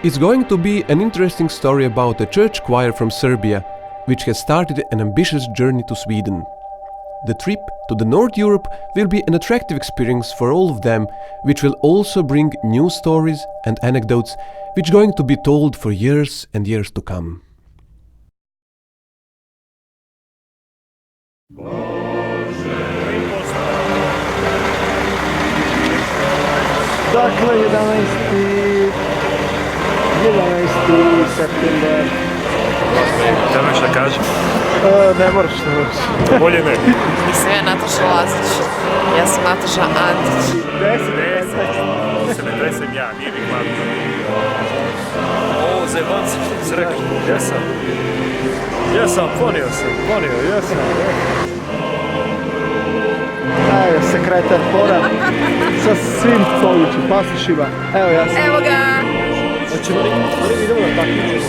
It's going to be an interesting story about a church choir from Serbia, which has started an ambitious journey to Sweden. The trip to the North Europe will be an attractive experience for all of them, which will also bring new stories and anecdotes which are going to be told for years and years to come. Dakle, 11. september. Treba šta kažem? Ne moraš. Bolje ne. Nisam ja Nataša Lazić, ja sam Nataša Antić. 10 ja, nije mi hladno. O, zeban se, što si rekao? Jesam, ponio, jesam. Evo, sekretar Hora sa svim stojućim pasošima. Evo ja sam. Evo ga! Hoćemo idemo na takmičenje.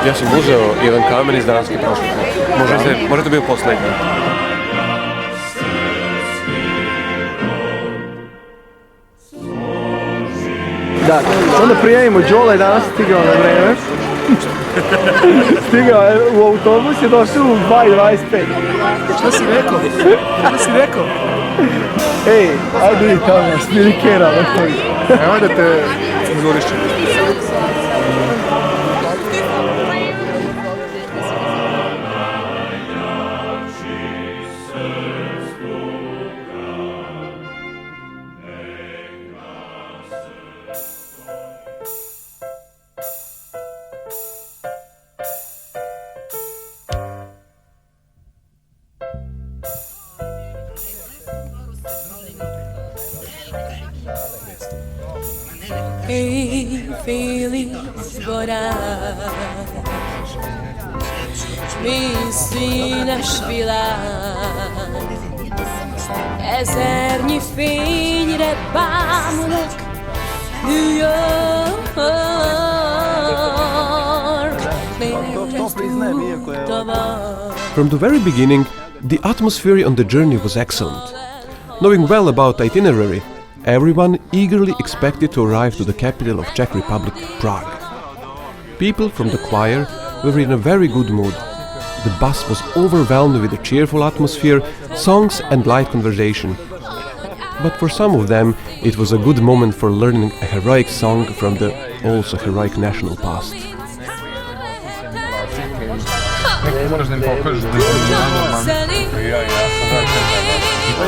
Ja sam uzeo jedan kamen iz Danske prošle put. Možda to bio posljednji. Da, onda prijavimo, Đole je danas stigao na vreme. Stigao je u autobus, je došao u 2:25. Šta si rekao? Ej, ajde vidi tamo, smiri kera, Evo da te cenzurišem. Ej, feliz vorar, mislinas világ, ezernyi fényre bámulok, New York, From the very beginning, the atmosphere on the journey was excellent. Knowing well about the itinerary, everyone eagerly expected to arrive to the capital of Czech Republic, Prague. People from the choir were in a very good mood. The bus was overwhelmed with a cheerful atmosphere, songs and light conversation. But for some of them, it was a good moment for learning a heroic song from the also heroic national past.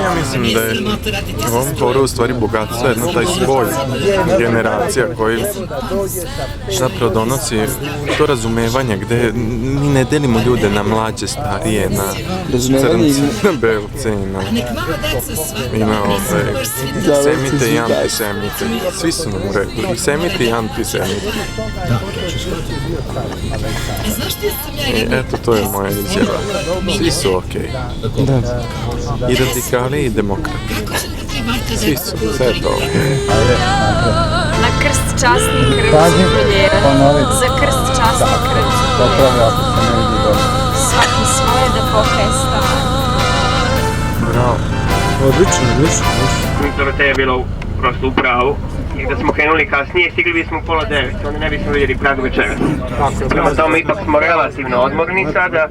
Ja mislim da je u ovom horu u stvari bogatstvo jedna taj spoj generacija koji zapravo donosi to razumevanje gdje mi ne delimo ljude na mlađe, starije, na crnce, na belce i na semite i antisemite. Svi su nam u redu, i semite i antisemite. I eto, to je moja izjava. Svi su okej. I radikali i demokrati. Svi su, sve je to okej. Na krst časni krv su proljeva, za krst časni krv su proljeva. Svaki svoje da pokaje stav. Bravo. Odlično. Doroteja je bila prosto u pravu. I da smo krenuli kasnije, stigli bismo u 8:30, onda ne bismo vidjeli Prag večeras. Prema tome, ipak smo relativno odmorni sada,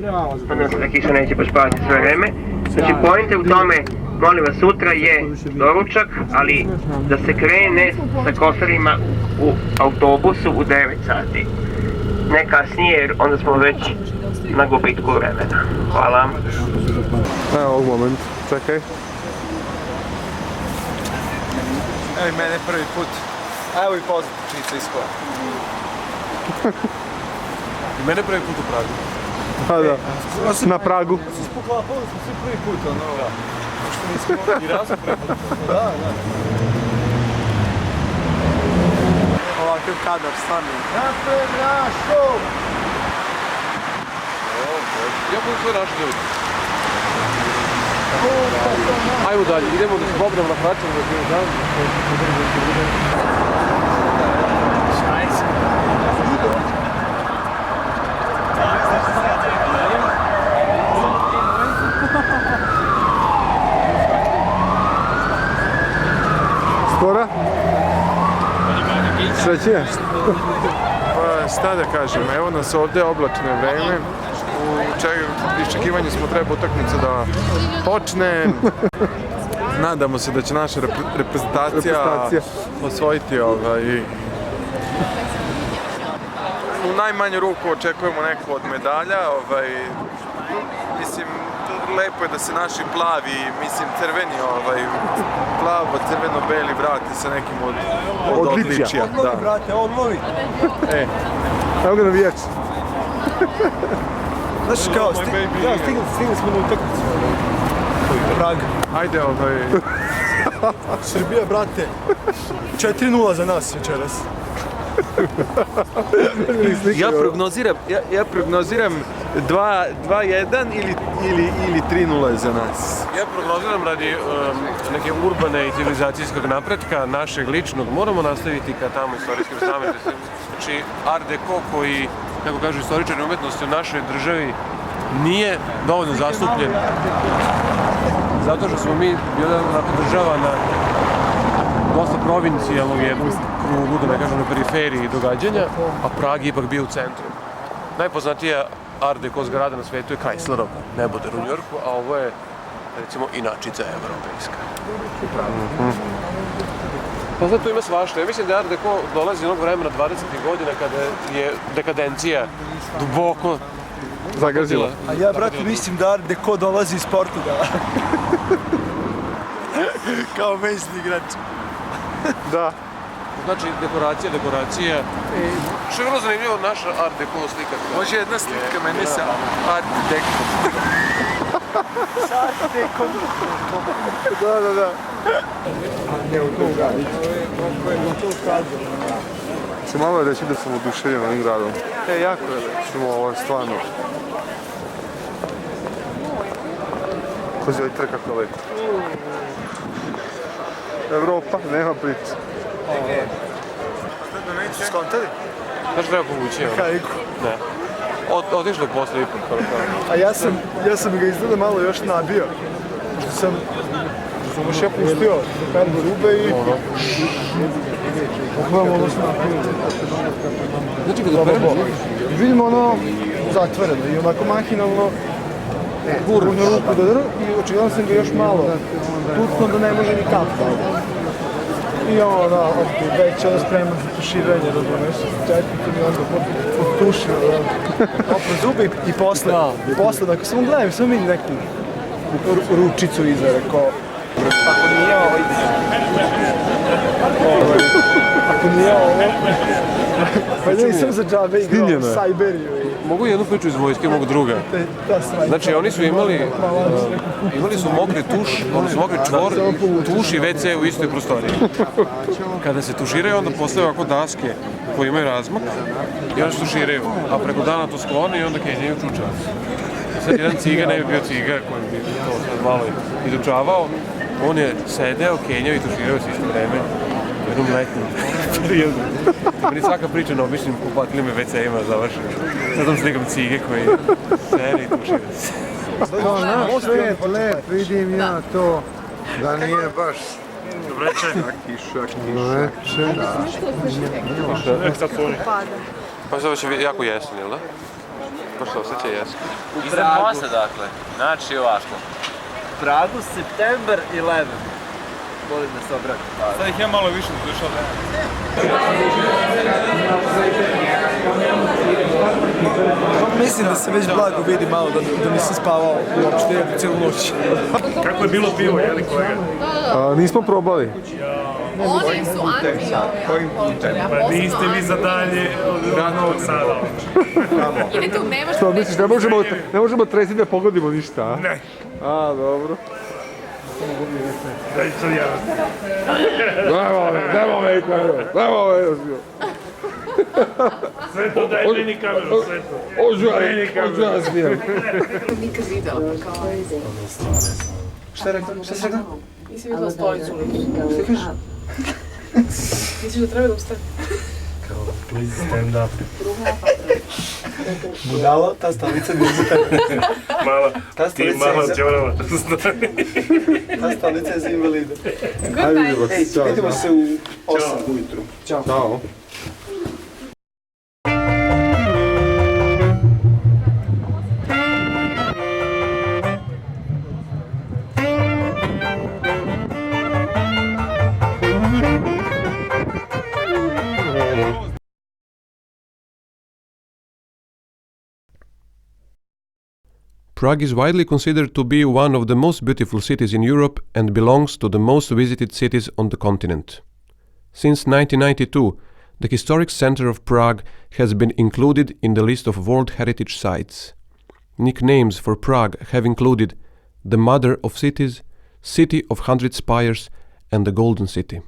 onda se da kiša neće baš padati sve vreme. Znači, pointe u tome, molim vas, sutra je doručak, ali da se krene sa kosarima u autobusu u 9 sati. Ne kasnije, jer onda smo već na gubitku vremena. Hvala. Evo, moment, čekaj. Evo i mene prvi put. Evo i pozdrav iz Hora. I mene prvi put u Pragu. A da, na Pragu. Poklapali smo svi prvi put, ono. Da. Što nismo i razum prvi put. Da. Ovakav kadar, stvarno. Napred našu! Ja budu sve naši ljudi. Ajmo dalje, idemo da se bobnemo na praćanu da je dan. Spora? Sreće? Pa šta da kažem, evo nas ovdje oblačno vreme. U iščekivanju smo treba utakmicu da počne. Nadamo se da će naša reprezentacija osvojiti u najmanju ruku očekujemo neku od medalja. Mislim, lepo je da se naši plavi, mislim crveni, plavo-crveno-beli vrati sa nekim od odličja. Odmovi, brate, odmovi. Evo ga navijač. Znaš kao, stigli smo na utakmicu. Prag. Ajde, Srbija, brate. 4-0 za nas večeras. Ja prognoziram 2-1 ili 3-0 za nas. Ja prognoziram radi neke urbane i civilizacijskog napretka našeg ličnog. Moramo nastaviti ka tamo istorijskim znamenjima. Znači, Art Deco koji, kako kažu istoričari umetnosti u našoj državi, nije dovoljno zastupljen. Zato što smo mi bila država na dosta provincijalnog jednog krugu, da ne kažem na periferiji događanja, a Prag je ipak bio u centru. Najpoznatija Art Deco zgrada na svetu je Chryslerova neboder u Njujorku, a ovo je, recimo, inačica evropejska. Pa sad tu ima svašta. Ja mislim da Art Deco dolazi onog vremena 20. godina kada je dekadencija duboko zagazila. A ja, brate, mislim da Art Deco dolazi iz Portugala. Kao mesni igrač. Da. Znači, dekoracija. Što je vrlo zanimljivo, naša Art Deco slika. Može jedna slika mene sa Art Deco. Sa Art Deco. Da. Se malo reći da sam oduševljen ovim gradom. Jako je lepo. Ovo je stvarno. Kozi, ovaj kako lepo. Evropa, nema priče. Skontali? Znaš treba povući, evo? Kajku. Ne. Otišlo je posle ipak. A ja sam ga izgleda malo još nabio. Pošto sam baš ja pustio do pergo rube i... Pogledamo ono što napravili. Znači kada peremo? Vidimo ono zatvoreno i onako mahinalno gurnu ruku do drva i očigledno sam ga još malo tucno da ne može ni kap dalje. I ono, već ono spreman za tuširanje, razumiješ, četnikom i onda potušio, opro zube i posle, dakle, samo gledam, samo vidim neku ručicu iza, rekao, ako nije ovo, pa da nisam za džabe igrao Sajberiju. Mogu jednu priču iz vojske, mogu druga. Znači, oni su imali su mokri tuš, odnosno mokri čvor, tuš i WC u istoj prostoriji. Kada se tuširaju, onda postaju ovako daske koje imaju razmak i onda se tuširaju, a preko dana to sklone i onda kenjaju čučavac. Sad jedan ciga ne bi bio ciga koji bi to sad malo izučavao, on je sedeo, kenjao i tuširao se isto vreme. U jednom letnom periodu. Meni svaka priča na običnim kupatilim WC-ima završena. Sad sam slikam cige koji sede i tušira se. Svet lep, vidim ja to, da nije baš... Kiša. Pa sad će jako jesen, jel da? Pa što, osjeća jesen? Iza posle, dakle. Znači ovako. Pragu, September 11. Volim da se obrati. Sad ih ja malo više došao. Mislim da se već blago vidi malo da nisam spavao uopšte cijelu noć. Kako je bilo pivo, jeli kolega? Nismo probali. Oni su Pa niste vi za dalje od Novog Sada. Idete u Nemačku. Što misliš, ne možemo tresti da pogodimo ništa, a? Ne. A, dobro. Daj sad ja. Nemo me, Sve to daj meni kameru, sve to. Ođu ja smijem. Nikad videla kao Šta je rekla? Šta si rekla? Nisi vidjela stolicu li? Šta kažeš? Misliš da treba da ustane? Kao, please stand up. Budalo, ta stolica nije za tebe. Mala, ti mala džorava. Ta stolica je za invalide. Good night. Ej, vidimo se u 8 ujutru. Ćao. Ćao. Prague is widely considered to be one of the most beautiful cities in Europe and belongs to the most visited cities on the continent. Since 1992, the historic center of Prague has been included in the list of World Heritage Sites. Nicknames for Prague have included the Mother of Cities, City of 100 Spires, and the Golden City.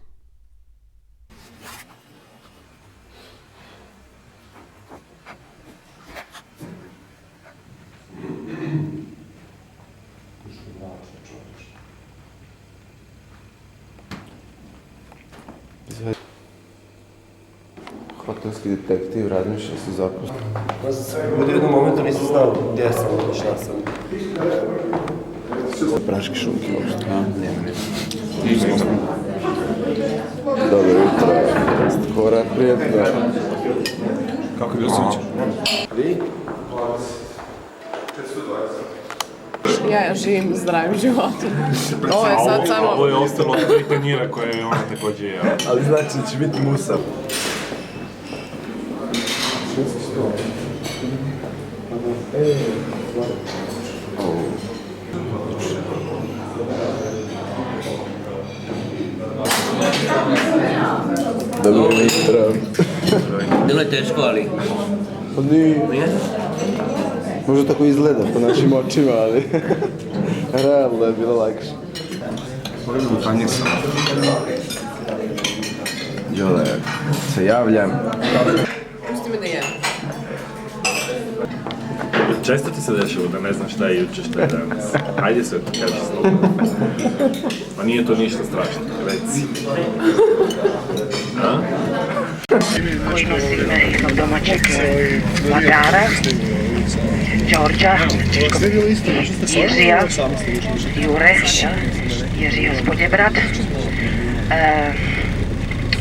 Hotelski detektiv razmišlja se zaposlen. U jednom momentu nisam znao gdje sam i šta sam. Praški šunki uopšte. Dobro jutro. Hora, prijetno. Kako bi osjećao? Vi? Ja živim zdravim životom. Ovo je sad samo... Ovo je ostalo od 3 tanjira koje je ona također jela. Ali znači da će biti musa. Dobro jutro. Bilo je teško, ali... Pa nije. Možda tako izgleda po našim očima, ali... realno je bilo lakše. Pogledam u tanjih sam. Jole, se javljam. Pusti me da jem. Često ti se dešava da ne znaš šta je juče, šta je danas. Ajde sve, kaži slobodno. Pa nije to ništa strašno, reci. A? Koji nosi ime jednog domaćeg vladara, Đorđa, Ježija, Jure, Ježija z Podjebrad,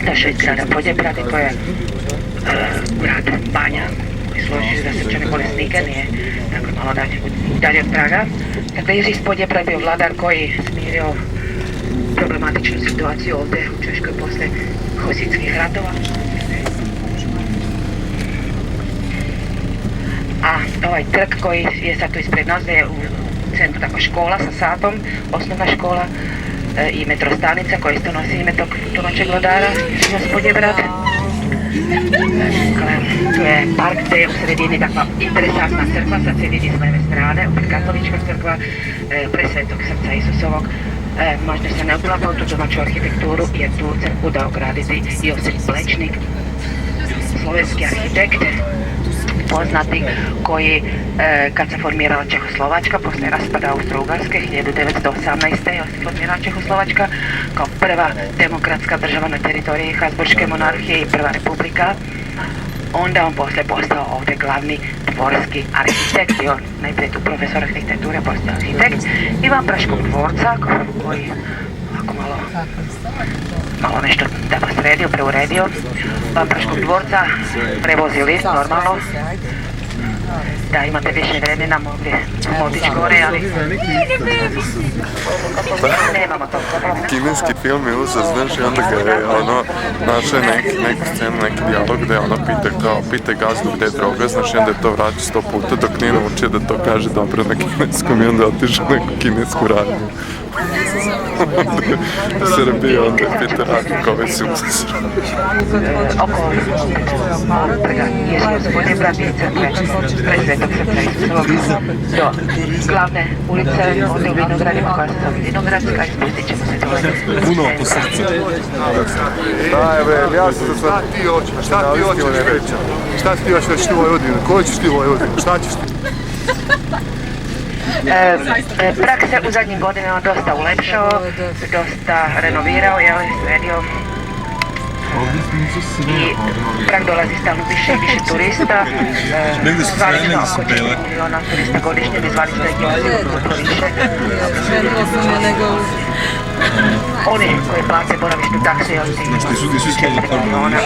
došao iz grada Podjebrad i to je grad Banja koji složio za srčane bolesnike, nije tako malo dalje od Praga. Dakle, Ježij iz Podjebrad je bio vladar koji smirio problematičnu situaciju ovdje u Češkoj posle Husitskih ratova. A ovaj trg koji je sad tu ispred nas je u centru tako škola sa satom, osnovna škola i metrostanica koja isto nosi ime tog domaćeg vladara, gospodje brat. Tu je park gdje je u sredini takva interesantna crkva, sad se vidi s leve strane, opet katolička crkva, presvetog srca Isusovog. Možda se ne uklapa u tu domaću arhitekturu jer tu crkvu dao graditi Josip Plečnik, slovenski arhitekt, poznati koji kad se formirala Čehoslovačka posle raspada Austro-Ugarske 1918. je formirala Čehoslovačka kao prva demokratska država na teritoriji Habsburške monarhije i prva republika. Onda on posle postao ovdje glavni dvorski arhitekt i on najprije tu profesor arhitekture postao arhitekt Ivan Praškog dvorca koji ovako malo nešto tamo sredio, preuredio. Ivan Praškog dvorca prevozi list normalno. Da imate više vremena mogli otići gore, ali nemamo toliko vremena. Kineski film je uzas, znaš, i onda ga je našao neku scenu, neki dijalog gdje pita gazdu gdje je droga, znaš, i onda je to vratio 100 puta dok nije naučio da to kaže dobro na kineskom i onda je otišao neku kinesku radnju. Srbija, onda je pita radnju kove si uzas. Oko trga Ježija z Podjebrad i crkve Presvetog srca Isusovog do glavne ulice ovdje u Vinogradima koja se zove Vinogradska i spustit ćemo se dole. Puno oko srca. Daj bre, ja sam za sve. Šta ti hoćeš reći? Šta ti hoćeš reći u Vojvodini? Koju ćeš ti u Vojvodini? Šta ćeš ti? Prag se u zadnjim godinama dosta ulepšao, dosta renovirao, sredio. I Prag dolazi stalno više i više turista. Zvali smo oko 4 miliona turista godišnje, bi zvali smo neki duplo više. Oni koji plate boravišnu taksu, jel ti 4 miliona.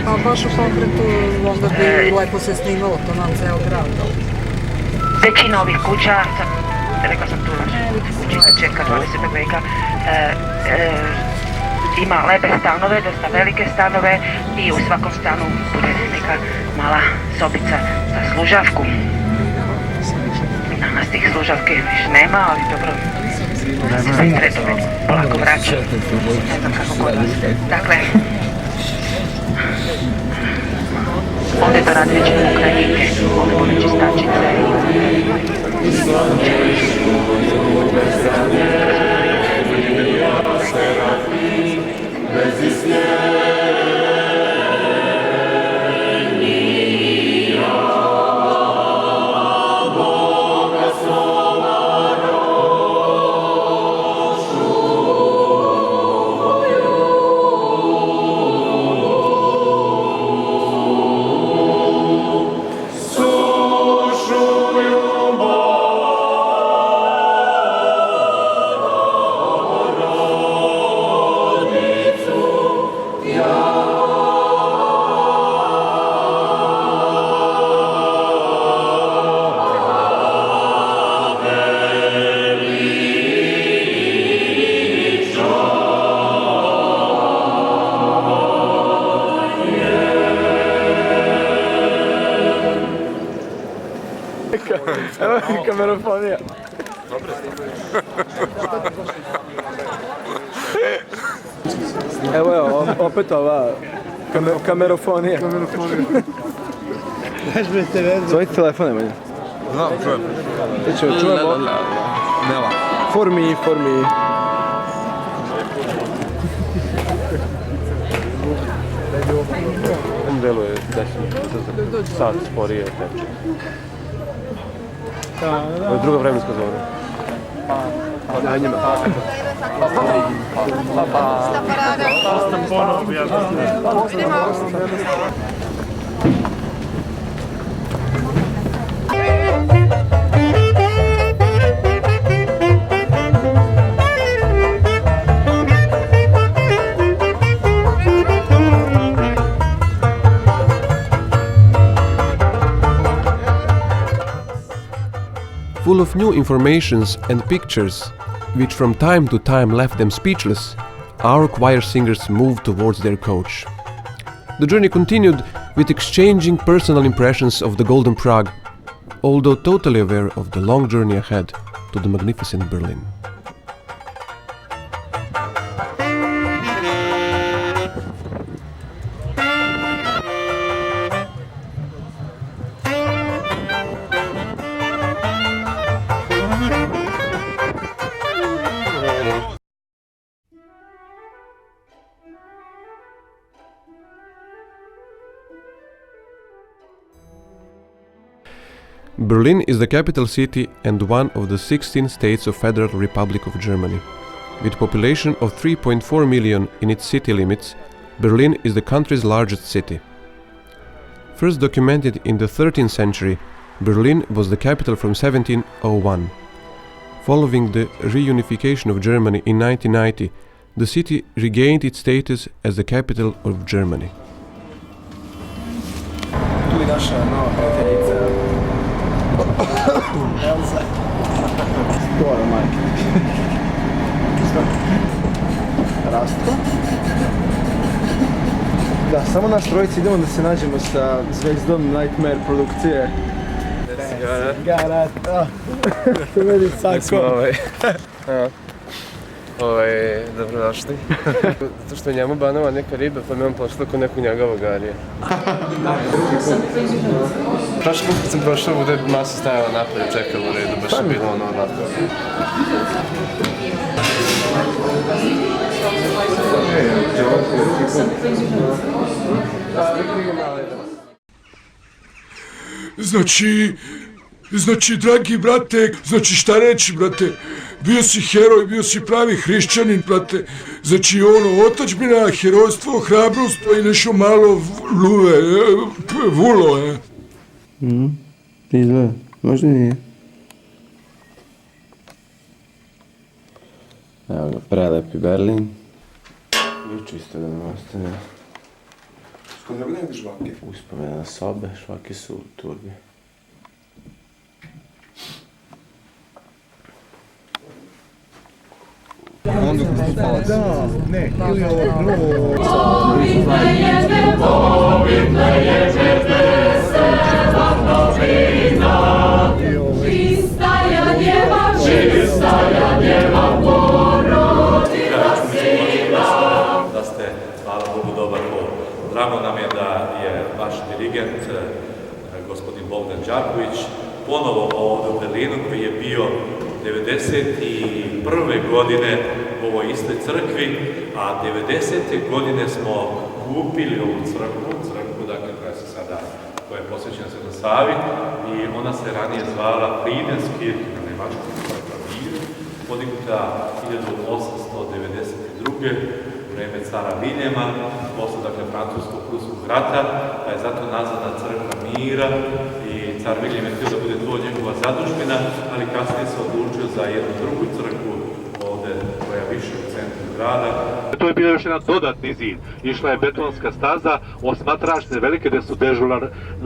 Pa baš u konkretu onda bi lepo se snimalo to nam ceo grad. Većina ovih kuća, rekao sam tu kući iz početka 20. veka, ima lepe stanove, dosta velike stanove i u svakom stanu bude neka mala sobica za služavku. Danas tih služavke više nema, ali dobro, se redove polako vraća. Ne znam kako kod vas. Dakle, ovdje to radi većinom Ukrajinke, ovdje budu čistačice Evo i kamerofonija. Evo je opet ova kamerofonija. Zvojite telefone manje. Znam, čujem. Čujemo. Nela. For me. On deluje sat sporije teče. Ovo je druga vremenska zona. Na njima. Full of new informations and pictures, which from time to time left them speechless, our choir singers moved towards their coach. The journey continued with exchanging personal impressions of the Golden Prague, although totally aware of the long journey ahead to the magnificent Berlin. Berlin is the capital city and one of the 16 states of Federal Republic of Germany. With a population of 3.4 million in its city limits, Berlin is the country's largest city. First documented in the 13th century, Berlin was the capital from 1701. Following the reunification of Germany in 1990, the city regained its status as the capital of Germany. Tu je naša nova prijateljica. Elza. Skoro, majke. Rastko. Da, samo naš trojici idemo da se nađemo sa zvezdom Nightmare produkcije. Garat. To meni sako. Dobrodošli. Zato što njemu banova neka riba, pa mi on pošla ko neku njegovu garije. Prošli put kad sam prošao, ovdje je masa stajala napolje, čekala u redu, baš je bilo ono onako. Znači, dragi brate, znači šta reći, brate, bio si heroj, bio si pravi hrišćanin, brate, znači otadžbina, herojstvo, hrabrost, pa i nešto malo vulo, Izgleda, možda nije. Evo ga, prelepi Berlin. I čisto da nam ostane. Skoro ne vidiš žvake? Uspomena sobe, švake su u turbi. Da, ne, ili ovo Da ste, hvala Bogu, dobar hor. Drago nam je da je vaš dirigent, gospodin Bogdan Đaković, ponovo ovdje u Berlinu, koji je bio 1991. godine u ovoj istoj crkvi, a 90. godine smo kupili ovu crkvu, dakle, koja je posvećena Svetoj Savi, i ona se ranije zvala Friedenskirche na njemačkom, crkva Mir, podignuta 1892. u vrijeme cara Viljema, posle, dakle, Francusko-Prusskog rata, pa je zato nazvana crkva Mira, i car Viljem je htio da bude to njegova zadužbina, ali kasnije se odlučio za jednu drugu crkvu ovdje, koja je više u centru grada. To je bio još jedan dodatni zid. Išla je betonska staza, osmatračne velike, gdje su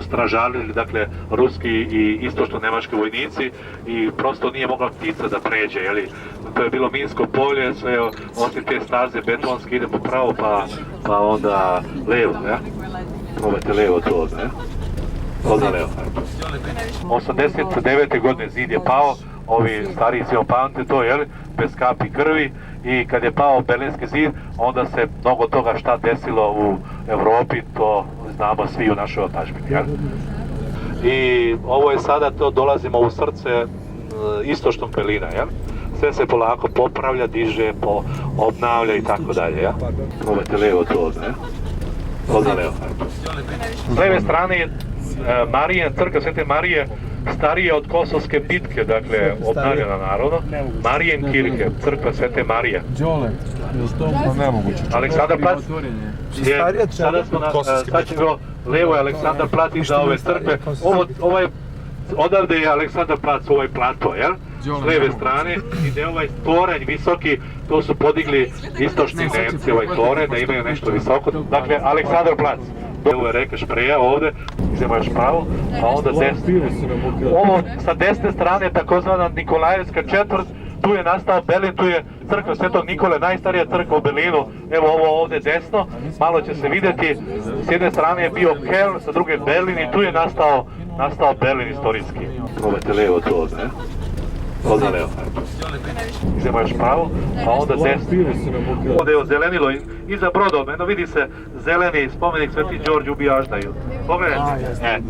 stražarili, dakle, ruski i istočno-nemački vojnici, i prosto nije mogla ptica da pređe, jeli? To je bilo minsko polje, sve osim te staze betonske ide po pravo, pa onda levo, ja? Probajte levo to, ne? Onda levo. 89. godine zid je pao, ovi stariji se opamte to, jeli? Bez kapi krvi, i kad je pao Berlinski zid, onda se mnogo toga šta desilo u Europi, to znamo svi u našoj otadžbini, jel? I ovo je sada, to dolazimo u srce istočnog Berlina, jel? Sve se polako popravlja, diže, obnavlja i tako dalje, ja? Probajte levo to, ne? Onda levo. S leve strane je Marijan, crkva Svete Marije, starije od Kosovske bitke, dakle, obnavljena naravno. Marijenkirche, crkva Svete Marije. Đole, je to pa nemoguće? Aleksandar plac. Sada smo sad ćemo, levo je Aleksandar plac iza ove crkve. Odavde je Aleksandar plac, ovaj plato, jel? S leve strane ide ovaj toranj visoki, to su podigli istočni Nemci, ovaj toranj, da imaju nešto visoko. Dakle, Aleksandar plac. Ovo je reka Špreja ovdje, idemo još pravo, a onda desno. Ovo sa desne strane je takozvana Nikolajevska četvrt, tu je nastao Berlin, tu je crkva Svetog Nikole, najstarija crkva u Berlinu. Evo ovo ovdje desno, malo će se vidjeti, s jedne strane je bio Keln, sa druge Berlin, i tu je nastao Berlin istorijski. Probajte levo to, ne? Onda levo. Idemo još pravo, a onda desno. Ovdje je ozelenilo iza brodom, eno vidi se zeleni spomenik Sveti Đorđe u Bijaždaju. Pogledajte.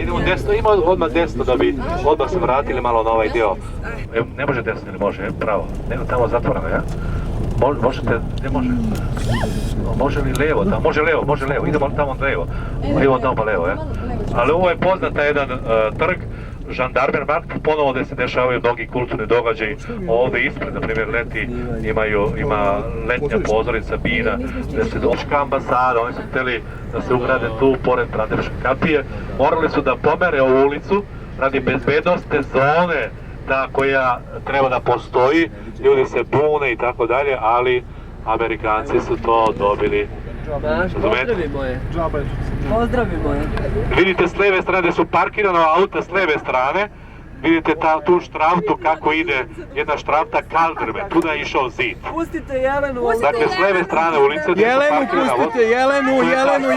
Idemo desno, ima odmah desno da bi odmah se vratili malo na ovaj dio. Ne može desno ili može, pravo. Nego tamo zatvoreno, ja? Možete, ne može. Može li levo? Može levo. Idemo tamo levo. Idemo tamo pa levo, ja? Ali ovo je poznata jedan trg, Žandarmermarkt, ponovo gdje se dešavaju mnogi kulturni događaji. Ovdje ispred, na primjer, ima letnja pozornica Bina, gdje se doška ambasada, oni su htjeli da se ugrade tu, pored Brandenburške kapije. Morali su da pomere ovu ulicu radi bezbednostne zone, ta koja treba da postoji, ljudi se bune i tako dalje, ali Amerikanci su to dobili. Pozdravimo je. Vidite s lijeve strane su parkirana auta s lijeve strane. Vidite tu štraftu kako ide, jedna štrafta Kaldrme, tuda je išao zid. Pustite Jelenu. Dakle, s lijeve strane ulice... Jelenu pustite,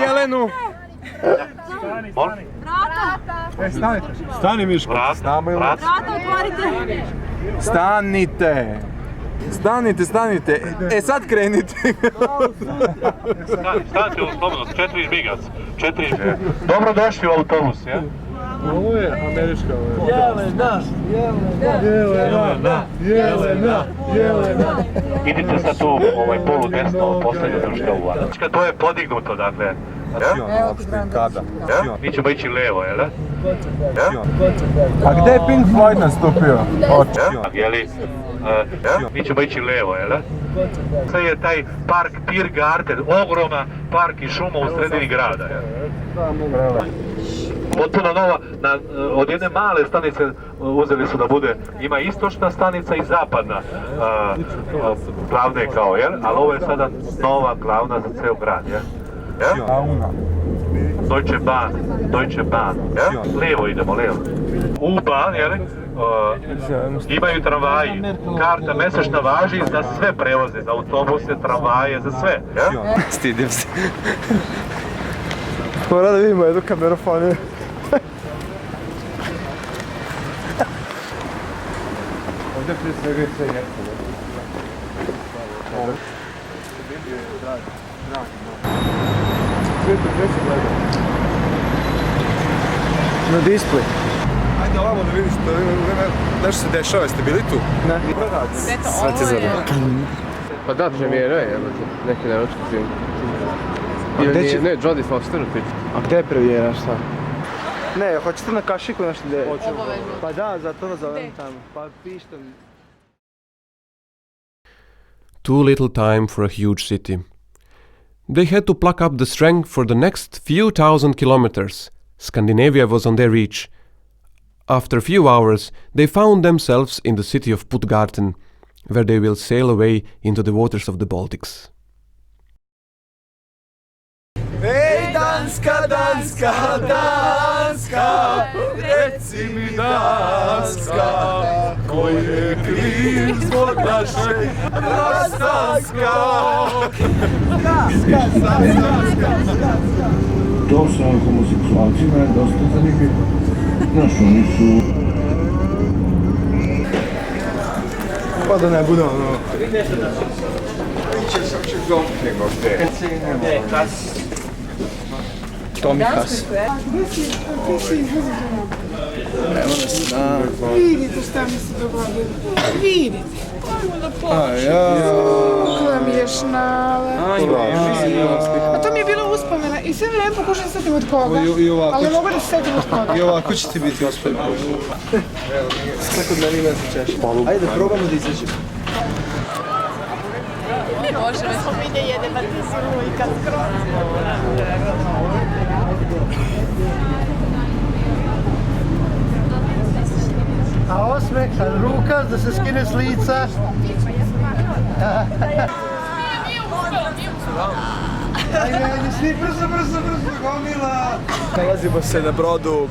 Jelenu! Stani Miško. Vrata otvorite. Stanite. E sad krenite. Stanite u slobodno, 4 žbigac. 4. Dobrodošli u autobus, ja? Ovo je američka. Jelena. Idite sad tu, polu desno, posljednju društvo u Vada. To je podignuto, dakle, Mi ćemo ići lijevo, jel? A gdje je Pink Floyd nastupio? Jeli? Mi ćemo ići lijevo, jel? Sve je taj park Tiergarten, ogroman park i šuma u sredini grada, jel? Potpuno nova, od jedne male stanice uzeli su da bude, ima istočna stanica i zapadna glavne kao, jel? Ali ovo je sada nova glavna za ceo grad, jel? Deutsche Bahn, jel? Lijevo idemo, lijevo. U-Bahn, jel? Imaju tramvaji, karta mesečna važi za sve prevoze, za autobuse, tramvaje, za sve, jel? Stidim se. Mora da vidimo jednu kamerofoniju. Ovdje prije svega je sve ljepko. Sve to gdje se gleda? Na display. Ajde ovamo da vidiš, nešto se dešava, jeste bili tu? Ne. Sve ti Pa da, premijera je, neki nemački film. Ne, Jodie Foster u pitanju. A gdje je premijera, šta? Ne, hoćete na kašiku nešto gdje? Obavezno. Pa da, zato nazovem tamo. Pa pištem. Too little time for a huge city. They had to pluck up the strength for the next few thousand kilometers. Scandinavia was on their reach. After a few hours, they found themselves in the city of Puttgarden, where they will sail away into the waters of the Baltics. Ej, Danska, Danska, Danska, reci mi Danska, koji je kriv zbog naše rastanska. To sa homoseksualcima je dosta zanimljivo. Znaš, oni su... Pa da ne bude ono... Tomi Has. Evo nas na... Vidite šta mi se dogodilo. Vidite. Koja mi je šnala. A to mi je bilo uspomena i sve vreme pokušam setim od koga. Ali mogu da se setim od koga. I ovako će ti biti uspomena. Tako da meni ne se češ. Ajde, probamo da izađemo. Može, već smo mi ne jedemo ti zimu i kad skroz. A osmeh, ruka da se skine s lica. Ajde, svi brzo, gomila. Nalazimo se na brodu,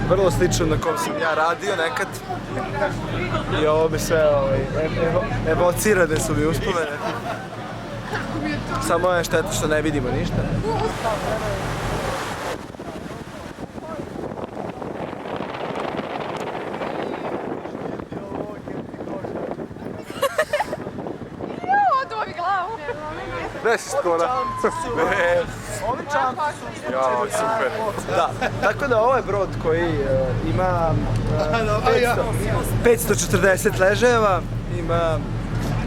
vrlo slično na kom sam ja radio nekad. I ovo mi sve evocirane su mi uspomene. Samo je šteta što ne vidimo ništa. Gde si skora? Ovi čamci su super. Da, tako da ovo je brod koji ima 540 ležajeva, ima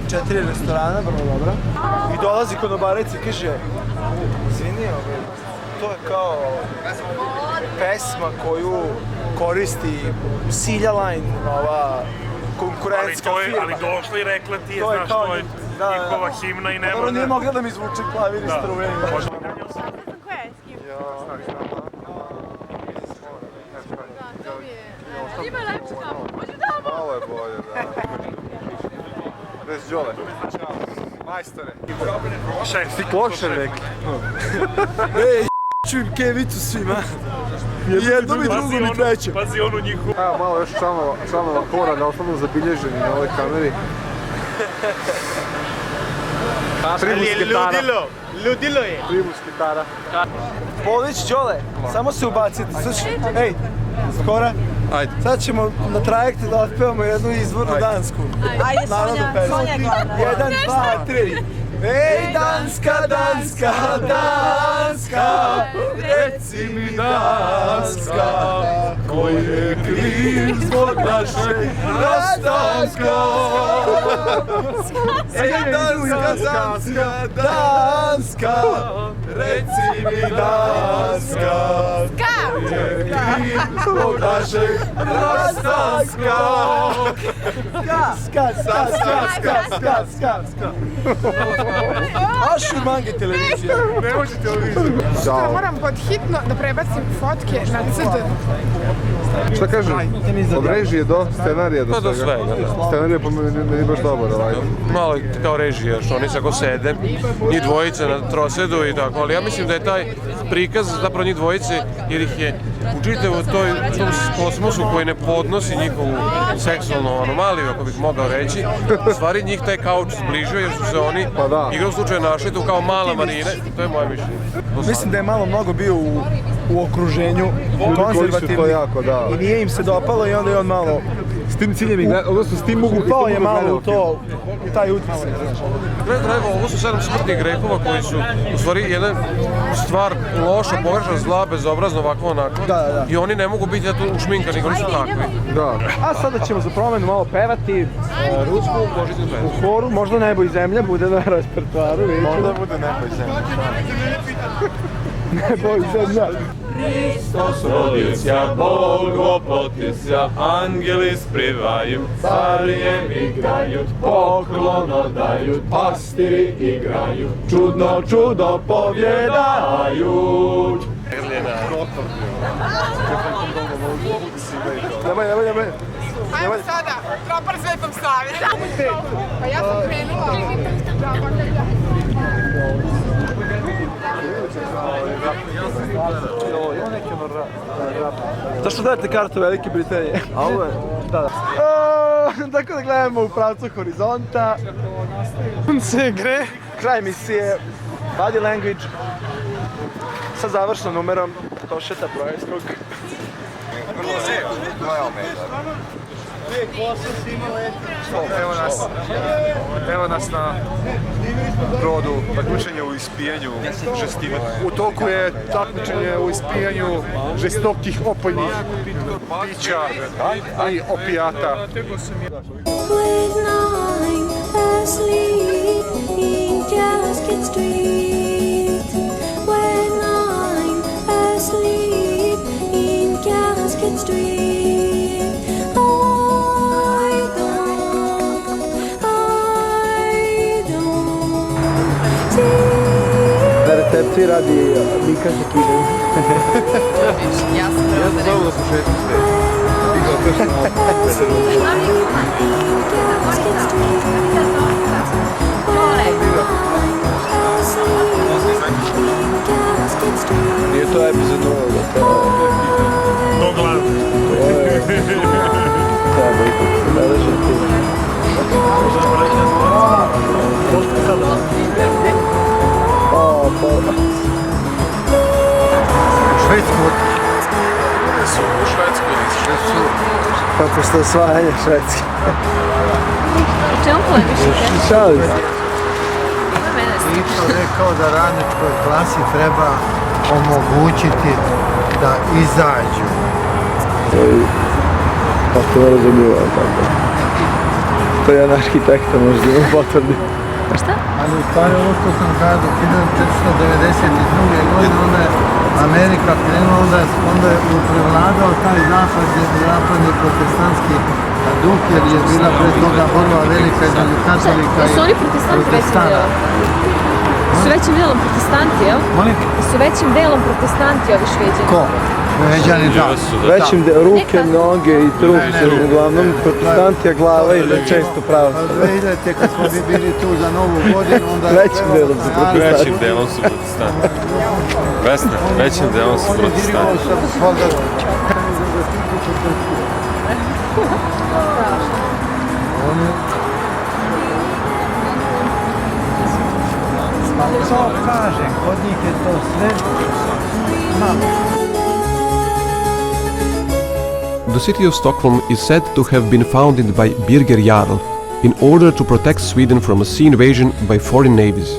4 restorana, vrlo dobra. I dolazi konobarac i kaže, izvini, to je kao pesma koju koristi Silja Line, ova konkurentska firma. Ali došli i rekla ti je, znaš, to je njihova himna i nema... Dobro, nije mogla da mi zvuči klavir i struje. Ima lepše tamo, može tamo! Ovo je bolje, da. Bez Đole. Majstore. Ti klošar neki. Ej, čujem kevicu svima. Jednom i drugom i trećem. Pazi onu njihovu. Evo malo još članova hora da ostanu zabilježeni na ovoj kameri. Ludilo je. Primus kitara. Polić, Đole, samo se ubacite. Ej, skora. Ajde. Sad ćemo na trajektu da otpevamo jednu izvornu dansku. Ajde, Sonja je glavna. 1, 2, 3. Ej, Danska, Danska, Danska, reci mi Danska, koji je kriv zbog naše rastanska. Ej, Danska, Danska, Daska, reci mi Daska, jer krivo našeg rastaska. Ska. Ašur Mange televizija. Ne može televizija. Moram pod hitno da prebacim fotke na CD. Šta kažem? Od režije do scenarija do svega? Do svega, da. Scenarija po meni baš dobar ovaj. Malo kao režija, što oni se ako sede, njih dvojice na trosedu i tako, ali ja mislim da je taj prikaz zapravo njih dvojice, jer ih je u čitavu tom kosmosu koji ne podnosi njihovu seksualnu anomaliju, ako bih mogao reći, u stvari njih taj kauč zbližio jer su se oni igrom slučaju našli tu kao mala marine, to je moje mišljenje. Mislim da je malo mnogo bio u okruženju konzervativni i nije im se dopalo i onda je on malo s tim ciljem, odnosno s tim mogu upao je malo u to, u taj utisak. Drago, ovo su 7 smrtnih grehova koji su u stvari jedna stvar loša, pogrešna, zla, bezobrazna, ovako onako. I oni ne mogu biti ušminkani, oni su takvi. A sada ćemo za promenu malo pevati rusku u horu, možda Nebo i zemlja bude na repertoaru. Možda bude Nebo i zemlja. Nebo i zemlja. Hristos rodilся, Bog oplotился, angeli sprivaju, carijem igraju, poklon odaju, pastiri igraju, čudno čudo povjedaju. Nemoj. Ajmo sada, tropar Svetom Savi. Pa ja sam krenula. Zašto dajete kartu Velike Britanije? A ovo je? Da. Tako da gledamo u pravcu horizonta. Se gre. Kraj emisije. Body language. Sa završnom numerom Tošeta Brojevskog. Evo nas na brodu, takmičenje u ispijanju žestine. U toku je takmičenje u ispijanju žestokih opojnih pića i opijata. Recepciji radi Mika Šakidin. Ja sam zove da početku Nije to epizod ovoga, to glavno. Treba ipak se naležati. Švedsku su u Švedskoj ili Švedsku? Pa posle osvajanja Švedske. O čemu polemišite? Šalim se. Isto rekao da radničkoj klasi treba omogućiti da izađu. Pa to ne razumijem, tako. To je jedan arhitekta možda ima potvrdi. Šta? Ali u stvari ovo što sam kazao, 1492. godine onda je Amerika krenula, onda je prevladao taj zapadni protestantski duh, jer je bila pre toga borba velika između katolika i su oni protestanti većim delom? Su većim delom protestanti, jel? Molim? Su većim delom protestanti ovi Šveđani? Ko? Šveđani, da. Većim ruke, noge i trup su uglavnom protestanti, a glava im je često pravoslavna. 2000. kad smo bili tu za Novu godinu, onda... Većim delom su protestanti. Većim delom su protestanti. Vesna, većim delom su protestanti. To kažem, kod njih je to sve malo. The city of Stockholm is said to have been founded by Birger Jarl in order to protect Sweden from a sea invasion by foreign navies.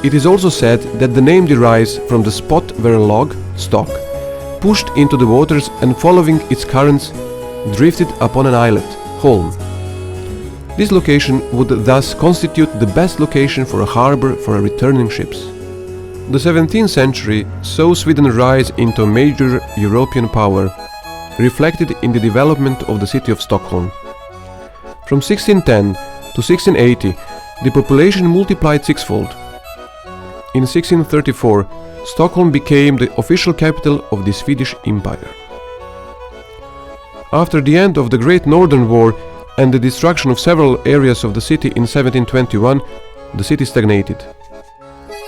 It is also said that the name derives from the spot where a log, stock, pushed into the waters and following its currents, drifted upon an islet, Holm. This location would thus constitute the best location for a harbor for returning ships. The 17th century saw Sweden rise into a major European power, reflected in the development of the city of Stockholm. From 1610 to 1680, the population multiplied sixfold. In 1634, Stockholm became the official capital of the Swedish Empire. After the end of the Great Northern War and the destruction of several areas of the city in 1721, the city stagnated.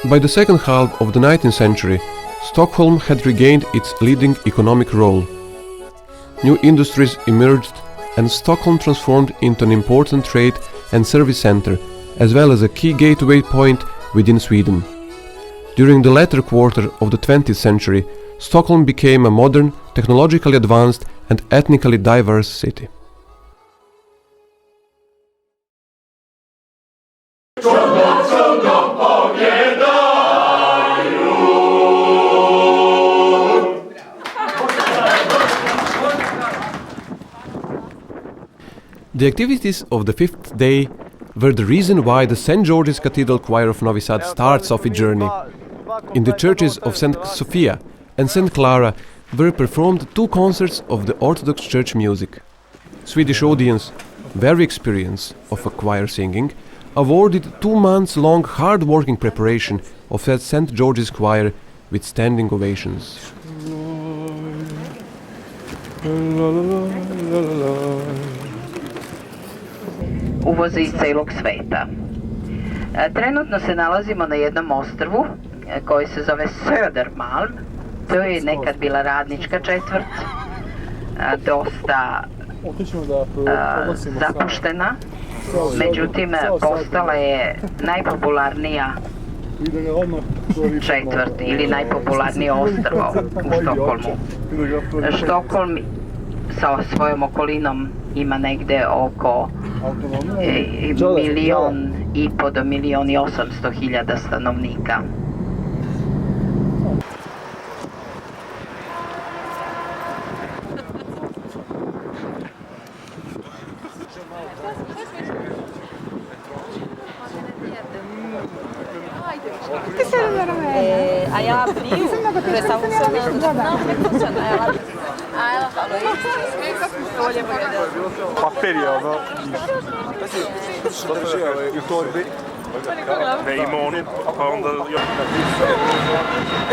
By the second half of the 19th century, Stockholm had regained its leading economic role. New industries emerged and Stockholm transformed into an important trade and service center, as well as a key gateway point within Sweden. During the latter quarter of the 20th century, Stockholm became a modern, technologically advanced and ethnically diverse city. The activities of the fifth day were the reason why the St. George's Cathedral Choir of Novi Sad starts off its journey. In the churches of St. Sophia and St. Clara were performed two concerts of the Orthodox Church music. Swedish audience, very experienced of a choir singing, awarded 2 months-long hard-working preparation of that St. George's Choir with standing ovations. Uvozi iz celog sveta. Trenutno se nalazimo na jednom ostrvu koji se zove Södermalm. To je nekad bila radnička četvrt, dosta zapuštena, međutim postala je najpopularnija četvrt ili najpopularnije ostrvo u Štokholmu. Štokholm sa svojom okolinom ima negde oko 1,5 do 1,800,000 stanovnika. Aí ela abriu, estava funcionando. Não, não é que funciona. Aí ela falou isso. Eu olhei pra ela. Papirja, ono. Što drži u torbi? Ne ima onu, pa onda...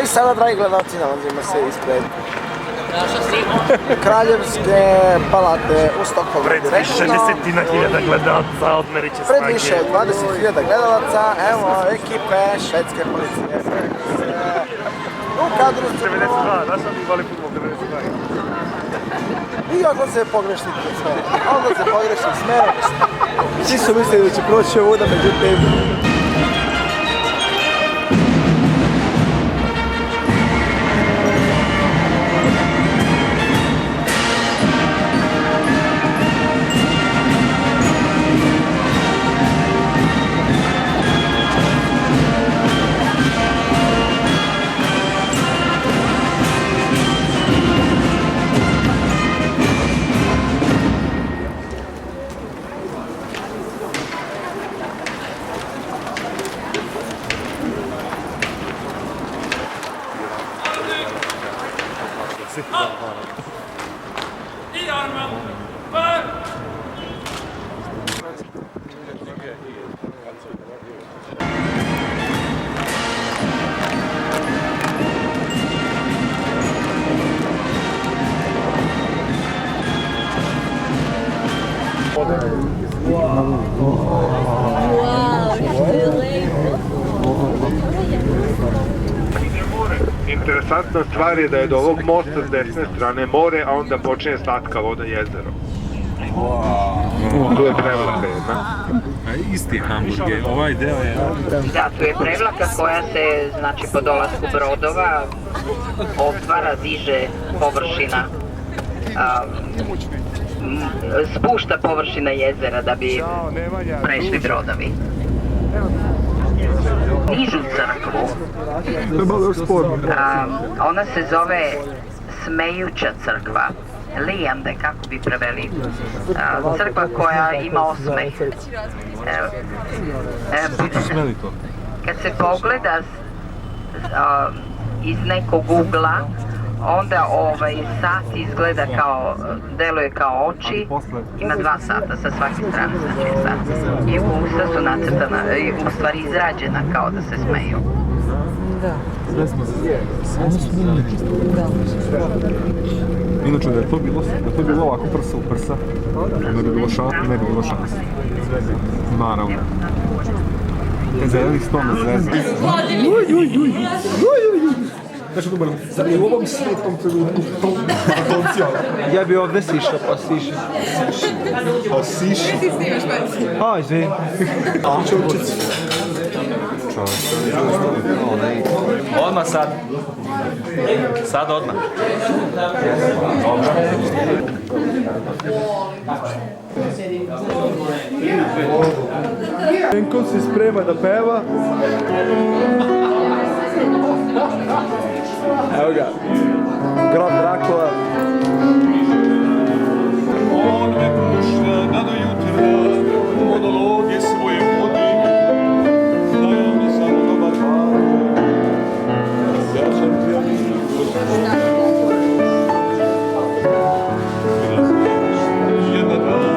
I sada, dragi gledalci, nalazimo se ispred Kraljevske palate u Stockholmu. Pred više 10.000 gledalaca odmerit će snage. Pred više 20.000 gledalaca, evo ekipe švedske policije. U kadru su... 92, znaš li voli futbol 92? I odlaze pogrešni smer. Odlaze pogrešni smer. Svi su mislili da će proći ovuda, međutim... Interesantna stvar je da je do ovog mosta s desne strane more, a onda počinje slatka voda jezero. Tu je prevlaka jedna. Isti hamburger, ovaj deo je... Da, tu je prevlaka koja se, znači, po dolasku brodova otvara, diže površina, spušta površina jezera da bi prešli brodovi. Nižu crkvu, ona se zove Smejuća crkva. lijande, kako bi preveli, crkva koja ima osmeh. Kad se pogleda iz nekog ugla, onda sat izgleda kao, deluje kao oči, ima 2 sata sa svake strane, sa 6 sata. I usta su nacrtana, u stvari izrađena kao da se smeju. Da. Inače, da je to bilo ovako prsa u prsa, ne bi bilo šanse. Naravno. Zeleni sto na zvezda. Nešto dobro, zar je u ovom svetom trenutku potencijal? Ja bi ovdje sišao, pa sišao. Pa sišao? Ti snimaš meni? A, izvini. Čovčić. Odmah sad. Sad odmah. Enko se sprema da peva. Evo ga, Graf Drakula. On me pušta da do jutra monologe svoje vodi, da je mi samo dobar dan. Ja sam prijatelj. Jedna dana,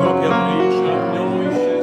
dok ja pričam njoj se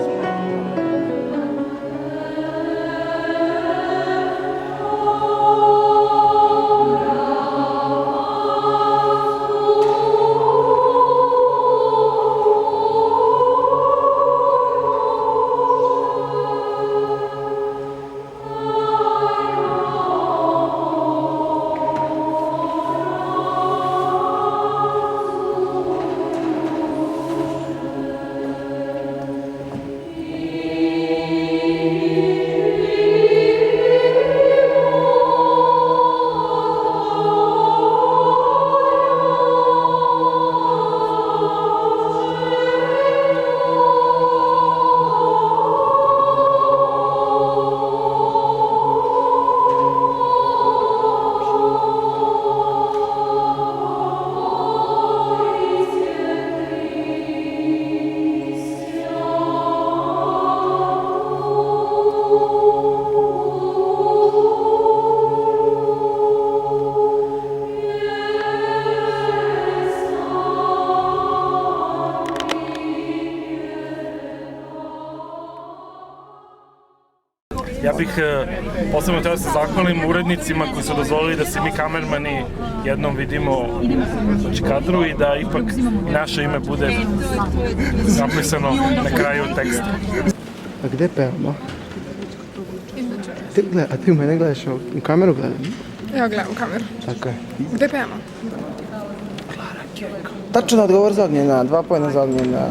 Ja bih posebno htio da se zahvalim urednicima koji su dozvolili da se mi kamermani jednom vidimo u kadru i da ipak naše ime bude zapisano na kraju teksta. A gde pevamo? A ti u mene gledaš, u kameru gledam? Ja gledam u kameru. Tako je. Gde pevamo? Tačno odgovor za Ognjena, 2 pojena za Ognjena.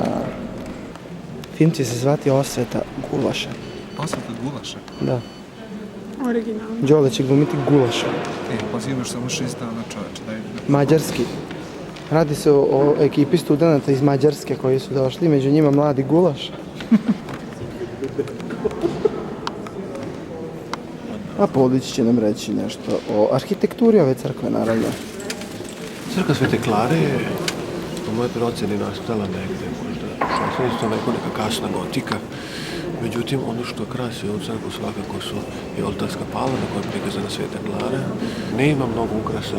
Film će se zvati Osveta Gulaša. Osveta Gulaša? Da. Originalno. Đole će glumiti Gulaša. Pa si imaš samo 6 dana, čoveče, daj. Mađarski. Radi se o ekipi studenta iz Mađarske koji su došli, među njima mladi Gulaš. A Polić će nam reći nešto o arhitekturi ove crkve, naravno. Crkva Svete Klare je, po mojoj proceni, nastala negde možda u 16. veku, neka kasna gotika. Međutim, ono što krasi ovu crkvu svakako su i oltarska pala na kojoj je prikazana Sveta Klara. Ne ima mnogo ukrasa,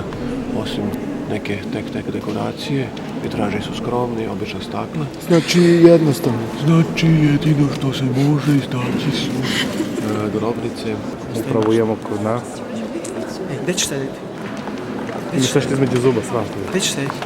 osim neke tek dekoracije. Vitraži su skromni, obična stakla. Znači jednostavno. Znači jedino što se može istaći su grobnice. Upravo imamo kod nas. Gde ćeš sediti? Imaš nešto između zuba, svašta. Gde ćeš sediti?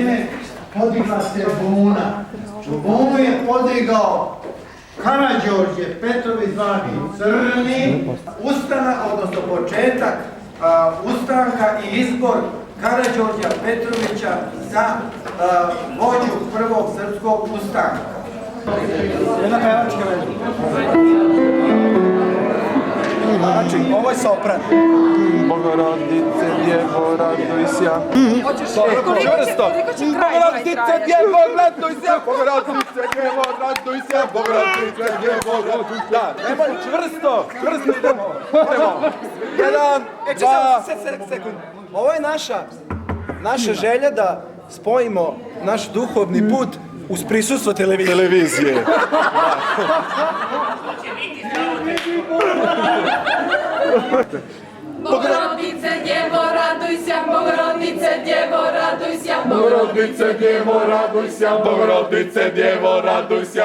vreme podigla se Buna. Bunu je podigao Karađorđe Petrović zvani Crni, ustanak, odnosno početak ustanka i izbor Karađorđa Petrovića za vođu prvog srpskog ustanka. Jedna pevačka vežba. Znači, ovo je sopran. Bogorodice, djevo, raduj se. Koliko će kraj Bogorodice, djevo, raduj se. Bogorodice, djevo, raduj se. Bogorodice, djevo, raduj se. Da, nemoj, čvrsto idemo. Jedan, dva. Sekund. Ovo je naša želja da spojimo naš duhovni put uz prisustvo televizije. Bogorodice, djevo, raduj se, Bogorodice, djevo, raduj se, Bogorodice, djevo, raduj se. Bogorodice, djevo, raduj se.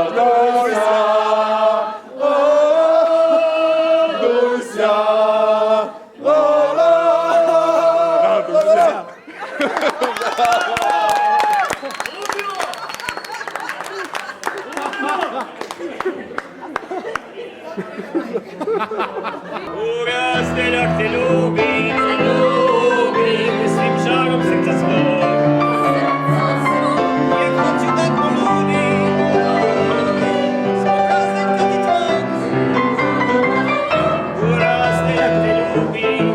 Raduj se. Raduj se. Ugastelak te ljubim, svim žarom srca svog. Ja hoću da poludim, svog razlika ti tvog. Ugastelak te ljubim,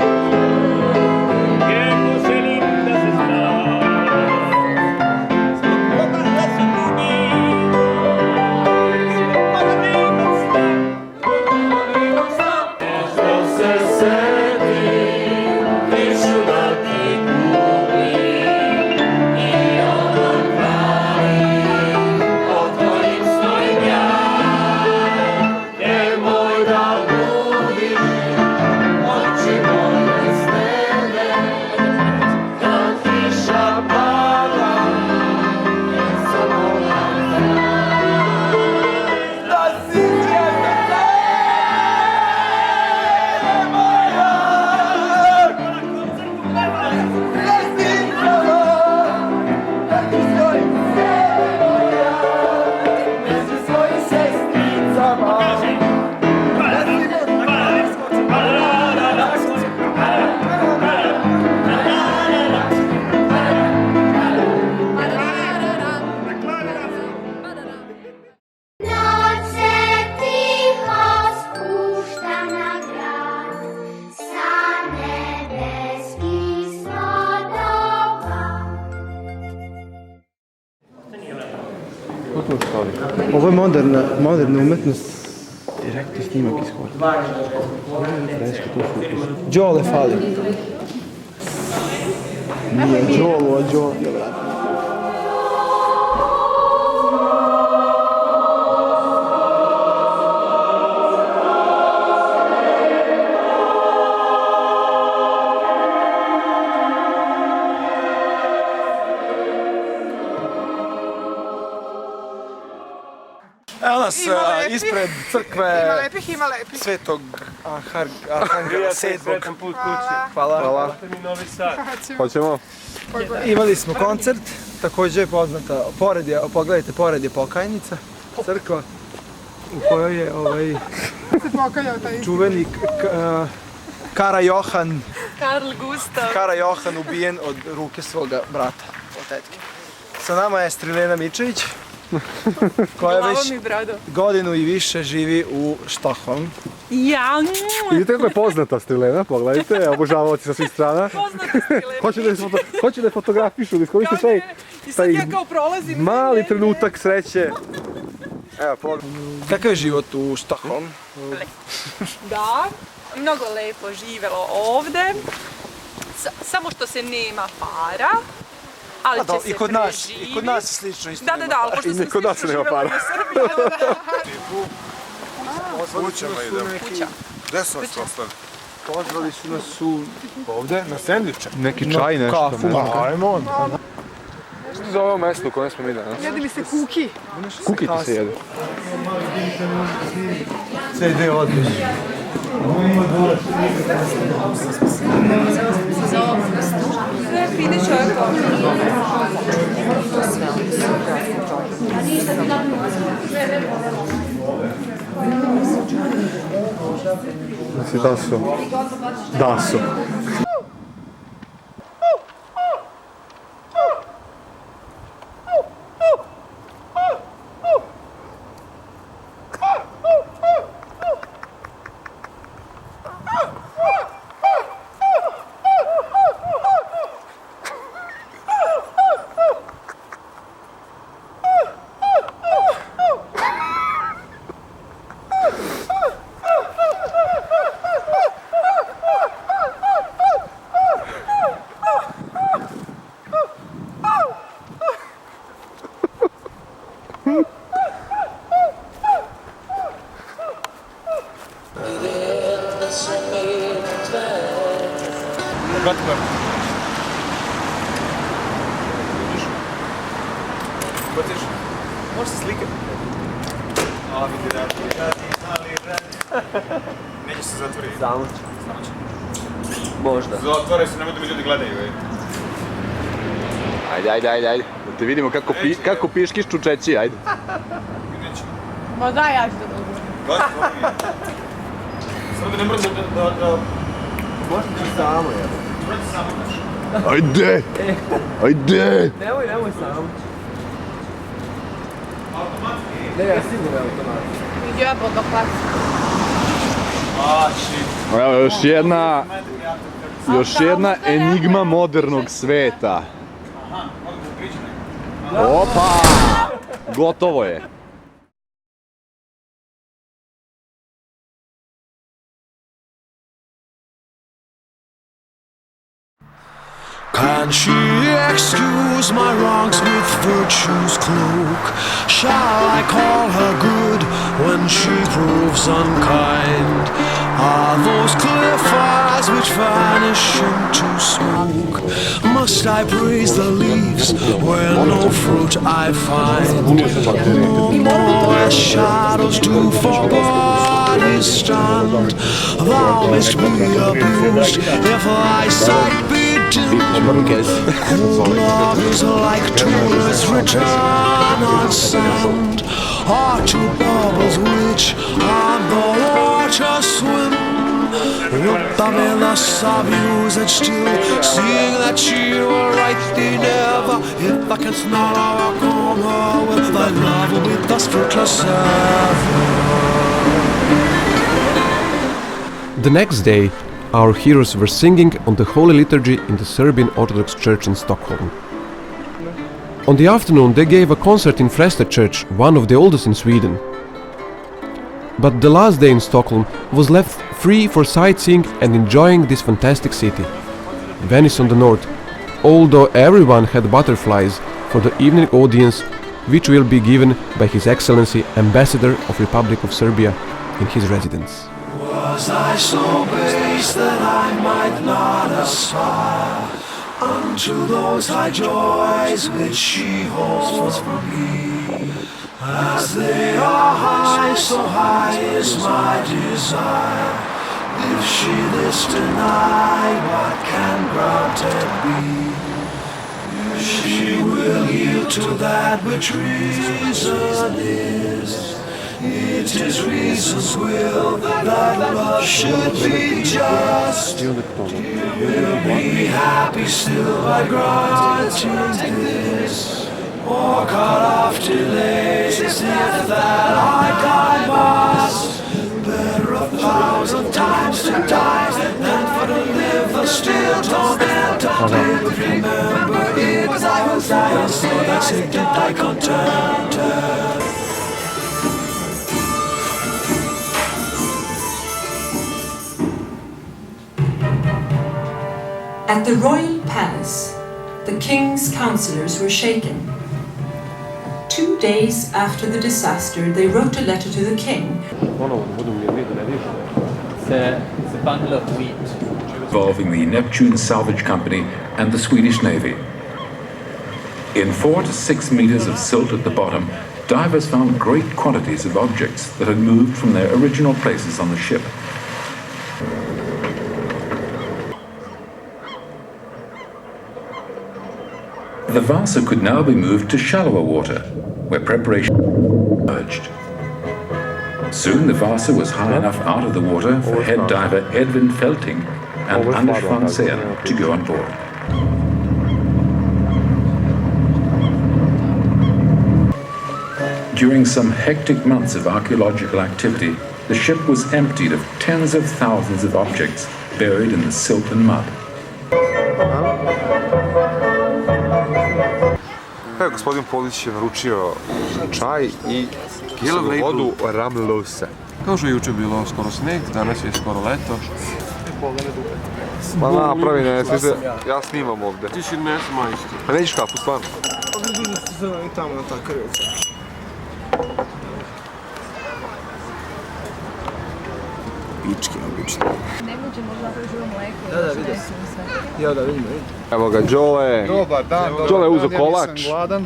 jedno želim da se zna. Zbog Boga da se ljubim, zbog Boga nemam sna. Ovo je moderna umetnost. Direktno snimak iz horta. Đole fali. Nije Đolo, a Đole. Evo nas ispred crkve Ima lepih. Svetog Arhangela VII. Hvala. Hoćemo. Imali smo koncert, također je poznata, pogledajte, pored je pokajnica, crkva u kojoj je čuveni Kara Johan ubijen od ruke svoga brata, od tetke. Sa nama je Strilena Mičević, koja već godinu i više živi u Štokholmu. Vidite kako je poznata Strilena, pogledajte, obožavaoci sa svih strana. Hoće da je fotografišu, da iskoriste taj mali trenutak sreće. Evo, pogledaj. Kakav je život u Štokholmu? Da, mnogo lepo živjelo ovdje, samo što se nema para, ali će se preživiti. I kod nas je slično isto. Da, ali pošto sam slično živjela u Srbiji. Kućama idemo. Gde su vas ostali? Pozvali su nas ovdje, na sendviče. Neki čaj, nešto. Ajmo. Što za ovo mesto u kojem smo mi danas? Jedi mi se kuki. Kuki ti se jedu. CD odliš. Za ovo fini čovjek Sì, Dasso. Dasso. Gotovo. Hoćeš? Možeš se slikati. A, vidi da. Neće se zatvoriti. Samo će. Možda. Zatvore se, nemoj da mi ljudi gledaju. Ajde. Da te vidimo kako piješ kišču čeći, ajde. Ma daj, ja ću da dođu. Gotovo je. Samo da ne moram da... Možda ću samo, jel? Ajde! Ajde! Nemoj samo. Ne, ja sigurno je automat. Jebo do klasa. Evo, još jedna enigma modernog sveta. Opa! Gotovo je. Can she excuse my wrongs with virtue's cloak? Shall I call her good when she proves unkind? Are those clear fires which vanish into smoke? Must I praise the leaves where no fruit I find? No more as shadows do for bodies stand. Thou mayst be abused if thy sight be cold love is like tourists return on sand, or to bubbles which on the water swim. Look them in the views and still seeing that she will right thee never. If thou canst not overcome her with thy love, will be thus fruitless ever. The next day, our heroes were singing on the Holy Liturgy in the Serbian Orthodox Church in Stockholm. On the afternoon, they gave a concert in Fresta Church, one of the oldest in Sweden. But the last day in Stockholm was left free for sightseeing and enjoying this fantastic city. Venice on the north, although everyone had butterflies for the evening audience, which will be given by His Excellency Ambassador of Republic of Serbia in his residence. Was I so base that I might not aspire unto those high joys which she holds for me? As they are high, so high is my desire. If she this deny, what can granted be? If she will yield to that which reason is, it is reason's will that love should be just. You will be happy still by granting this, or cut off delays if that I die must. Better 1,000 times to die than for to live the still tormented. Remember it was I, so that sick did I content. At the royal palace, the king's councillors were shaken. 2 days after the disaster, they wrote a letter to the king. It's a bundle of wheat. Involving the Neptune Salvage Company and the Swedish Navy. In 4 to 6 meters of silt at the bottom, divers found great quantities of objects that had moved from their original places on the ship. The Vasa could now be moved to shallower water, where preparation emerged. Soon the Vasa was high enough out of the water for head diver Edwin Felting and Anders Franzén to go on board. During some hectic months of archaeological activity, the ship was emptied of tens of thousands of objects buried in the silt and mud. Evo, gospodin Polić je naručio čaj i kiselu vodu Ramlose. Kao što je juče bilo skoro sneg, danas je skoro leto. Ma napravi, ne smijete, ja snimam ovde. Ti si ne majstor. Pa nećeš kapu, stvarno? Pa vidim da se i tamo na ta krvica. Pičke, obično. Ne možemo zapravo živo mleko. Da, vidio sam. Ja da vidim. Evo ga, Đole. Dobar dan. Đole je uzeo kolač.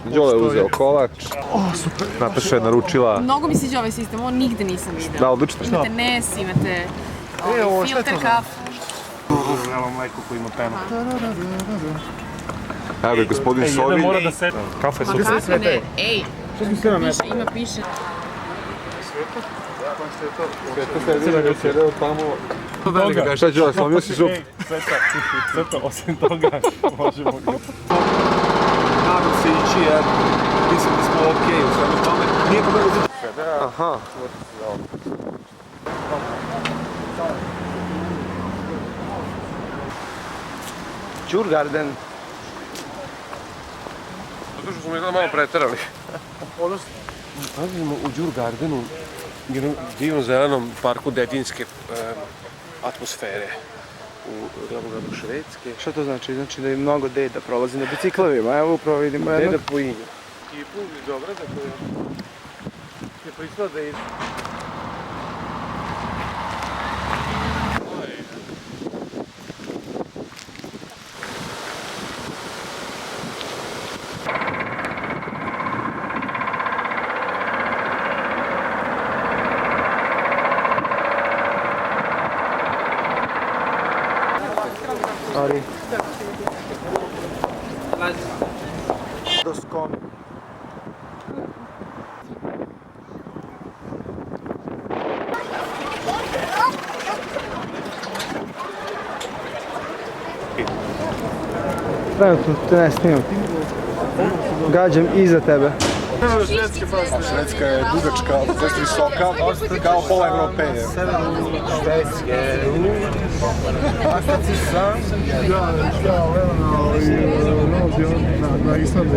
Đole je uzeo kolač. O, super. Nataša je naručila. Mnogo mi sviđa ovaj sistem, ovo nigde nisam vidio. Da, odlično. Imate nes, imate filter kafu. Evo mleko koji ima penu. Evo je gospodin Sovi. Mora da se... Kafe je super. Kafe ne, ej. Što mi sve na mesto? Ima, piše. Sedeo tamo. Šta Đole, slomio si žup? Sveta, osim toga, možemo ga. Nadam se ići jer mislim da smo okej u svemu tome. Nije problem uzeti. Aha. Djurgarden. Zato što smo malo preterali. Nalazimo u Djurgardenu, jednom divnom zelenom parku dedinske atmosfere u glavnom Švedske. Šta to znači? Znači da je mnogo deda prolazi na biciklovima, evo upravo vidimo jednog. Deda po inju. Kipu iz Dobrada koja je pristala da je... Sorry. Doskom. Trenutno te ne snimam. Gađam iza tebe. Švedska je dugačka, dosta visoka, kao pola Evrope. Švedske. Na Islandu.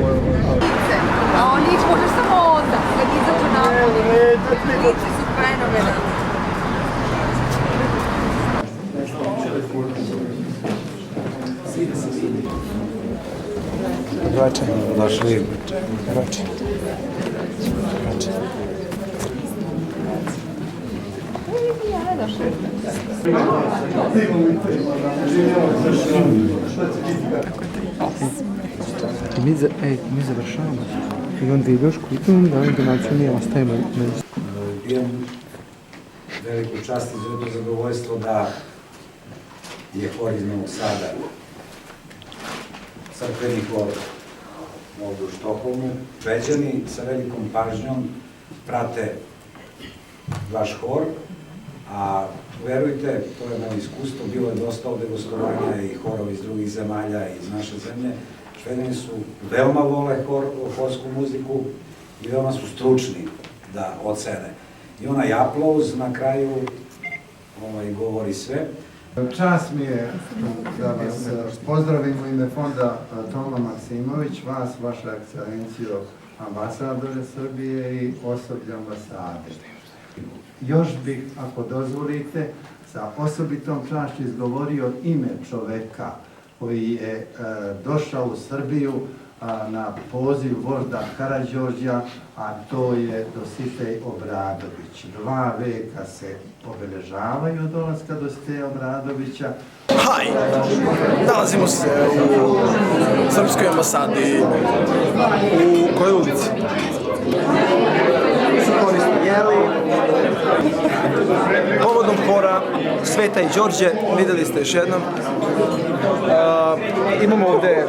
A oni možeš samo onda, kad izađu napolje. Priče su fenomenalne. Vraćaj. Došli. Vraćaj. Mi završavamo. I onda ideš kućom, da donaciju mi ostajemo. Imam veliku čast i veliko zadovoljstvo da je hor iz Novog Sada, crkveni hor ovdje u Štokholmu. Šveđani sa velikom pažnjom prate vaš hor, a verujte, to je moje iskustvo, bilo je dosta ovde gostovanja i horovi iz drugih zemalja i iz naše zemlje. Šveđani su veoma vole horsku muziku i veoma su stručni da ocene. I onaj aplauz na kraju govori sve. Čast mi je da vas pozdravimo u ime fonda Toma Maksimović, vas, vaša ekscelencijo, ambasadore Srbije i osoblje ambasade. Još bih, ako dozvolite, sa osobitom čašću izgovorio ime čoveka koji je došao u Srbiju na poziv vožda Karađorđa, a to je Dositej Obradović. 2 veka se obeležavaju od dolaska Dositeja Obradovića. Haj! Nalazimo se u Srpskoj ambasadi. U kojoj ulici? Povodom hora Sveta i Đorđe, videli ste još jednom. Imamo ovde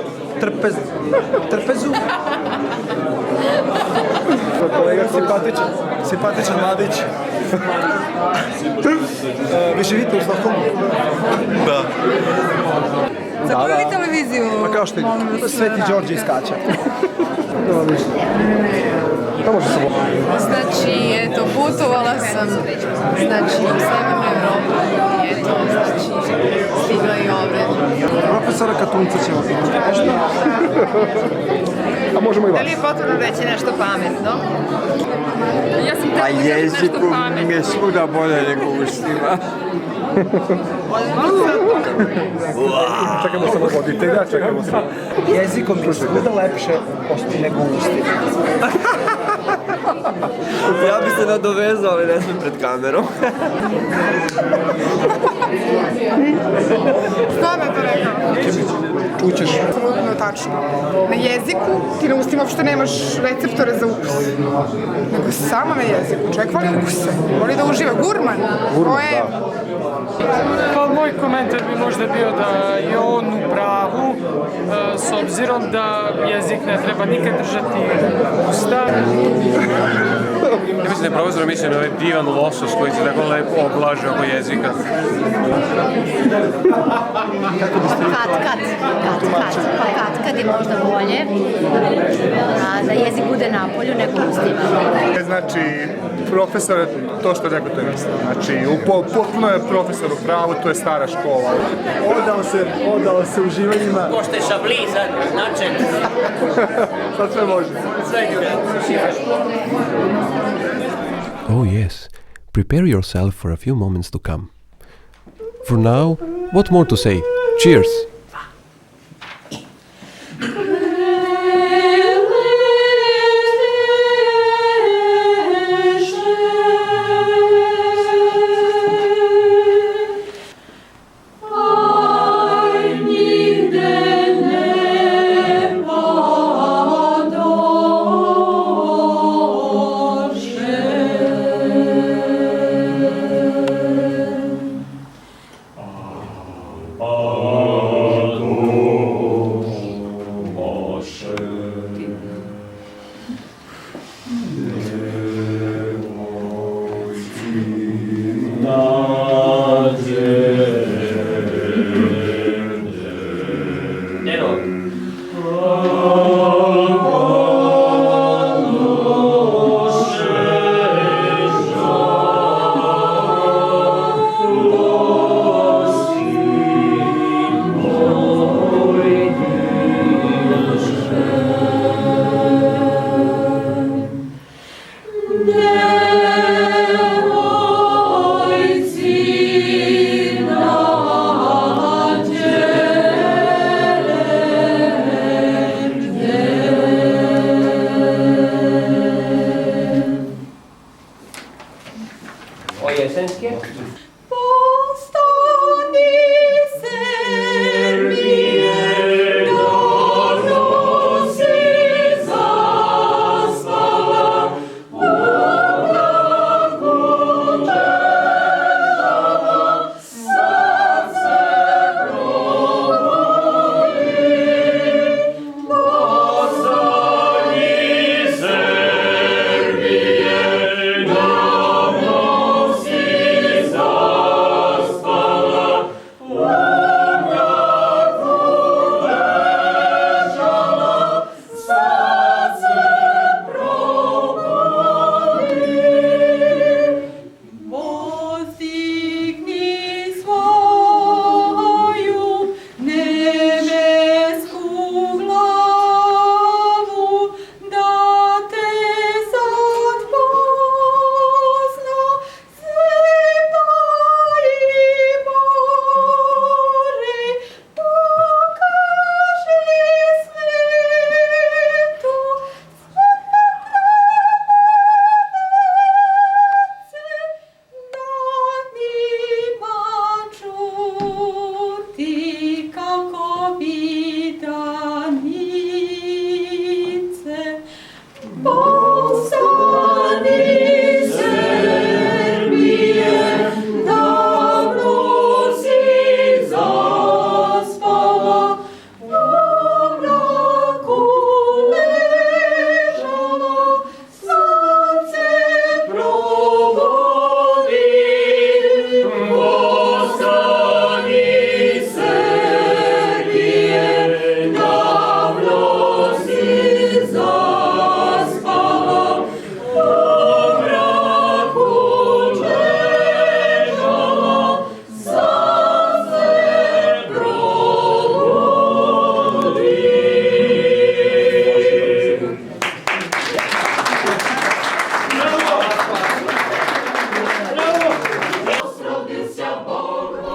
trpezu. Kolega simpatičan mladić. Vi živite u Stockholmu? Da. Za koju vi televiziju? Pa kao što je Sveti Đorđe iskače. Znači, eto, putovala sam, znači, u Severnu Evropu i eto, znači, stigla i ovdje. Profesora Katunca ćemo pitati nešto. A možemo i vas. Da li je potrebno reći nešto pametno? Ja sam htjela da kažem nešto pametno. Mi je svuda bolje nego u ustima. Čekamo samo voditelja, čekamo samo. Jezikom je svuda lepše nego u ustima. Ja bi se nadovezao, ali ne smijem pred kamerom. Stvarno je to rekao. Čućeš. Absolutno tačno. Na jeziku ti na ustima uopšte nemaš receptore za ukus. Nego samo na jeziku. Čovjek voli ukuse. Voli da uživa. Gurman. Pa moj komentar bi možda bio da je on u pravu, s obzirom da jezik ne treba nikad držati usta. Ja mislim da je profesor mislio na ovaj divan losos koji se tako lepo oblaži oko jezika. Kad je možda bolje, da jezik bude na polju nego u ustima. Znači, profesor, to što rekao to je mislim. Znači, potpuno je profesor u pravu, to je stara škola. Odao se uživanjima. Ko što je šabli sad, način. Sad sve može. Oh yes, prepare yourself for a few moments to come. For now, what more to say? Cheers!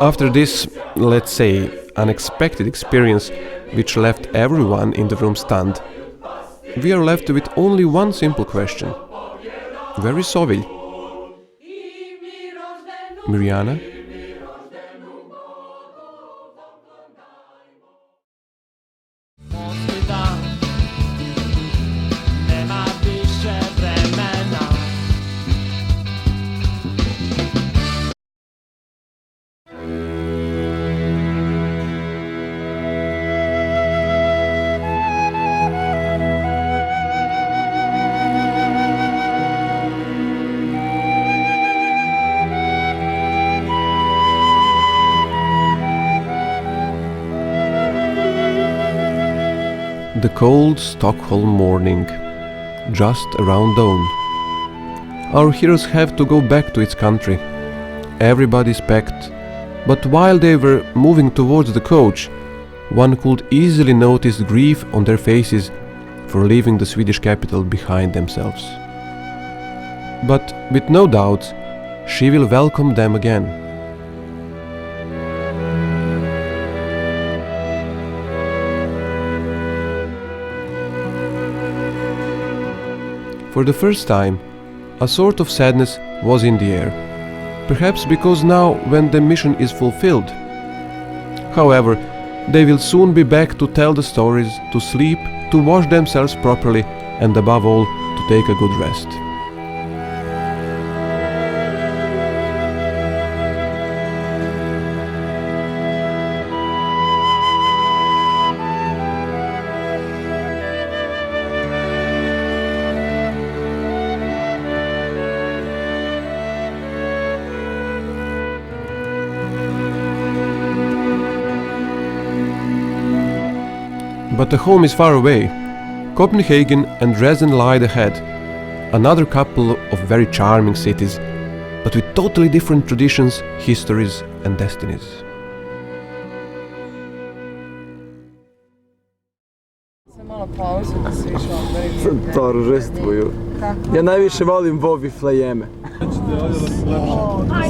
After this, let's say, unexpected experience which left everyone in the room stunned, we are left with only one simple question. Where is Sovilj? Mirjana? The cold Stockholm morning, just around dawn. Our heroes have to go back to its country. Everybody's packed, but while they were moving towards the coach, one could easily notice grief on their faces for leaving the Swedish capital behind themselves. But with no doubt, she will welcome them again. For the first time, a sort of sadness was in the air, perhaps because now when the mission is fulfilled. However, they will soon be back to tell the stories, to sleep, to wash themselves properly, and above all, to take a good rest. But the home is far away. Copenhagen and Dresden lie ahead, another couple of very charming cities, but with totally different traditions, histories and destinies. Malo pauzu da se išao. Торжествую. Ja najviše volim Vovi Flajeme.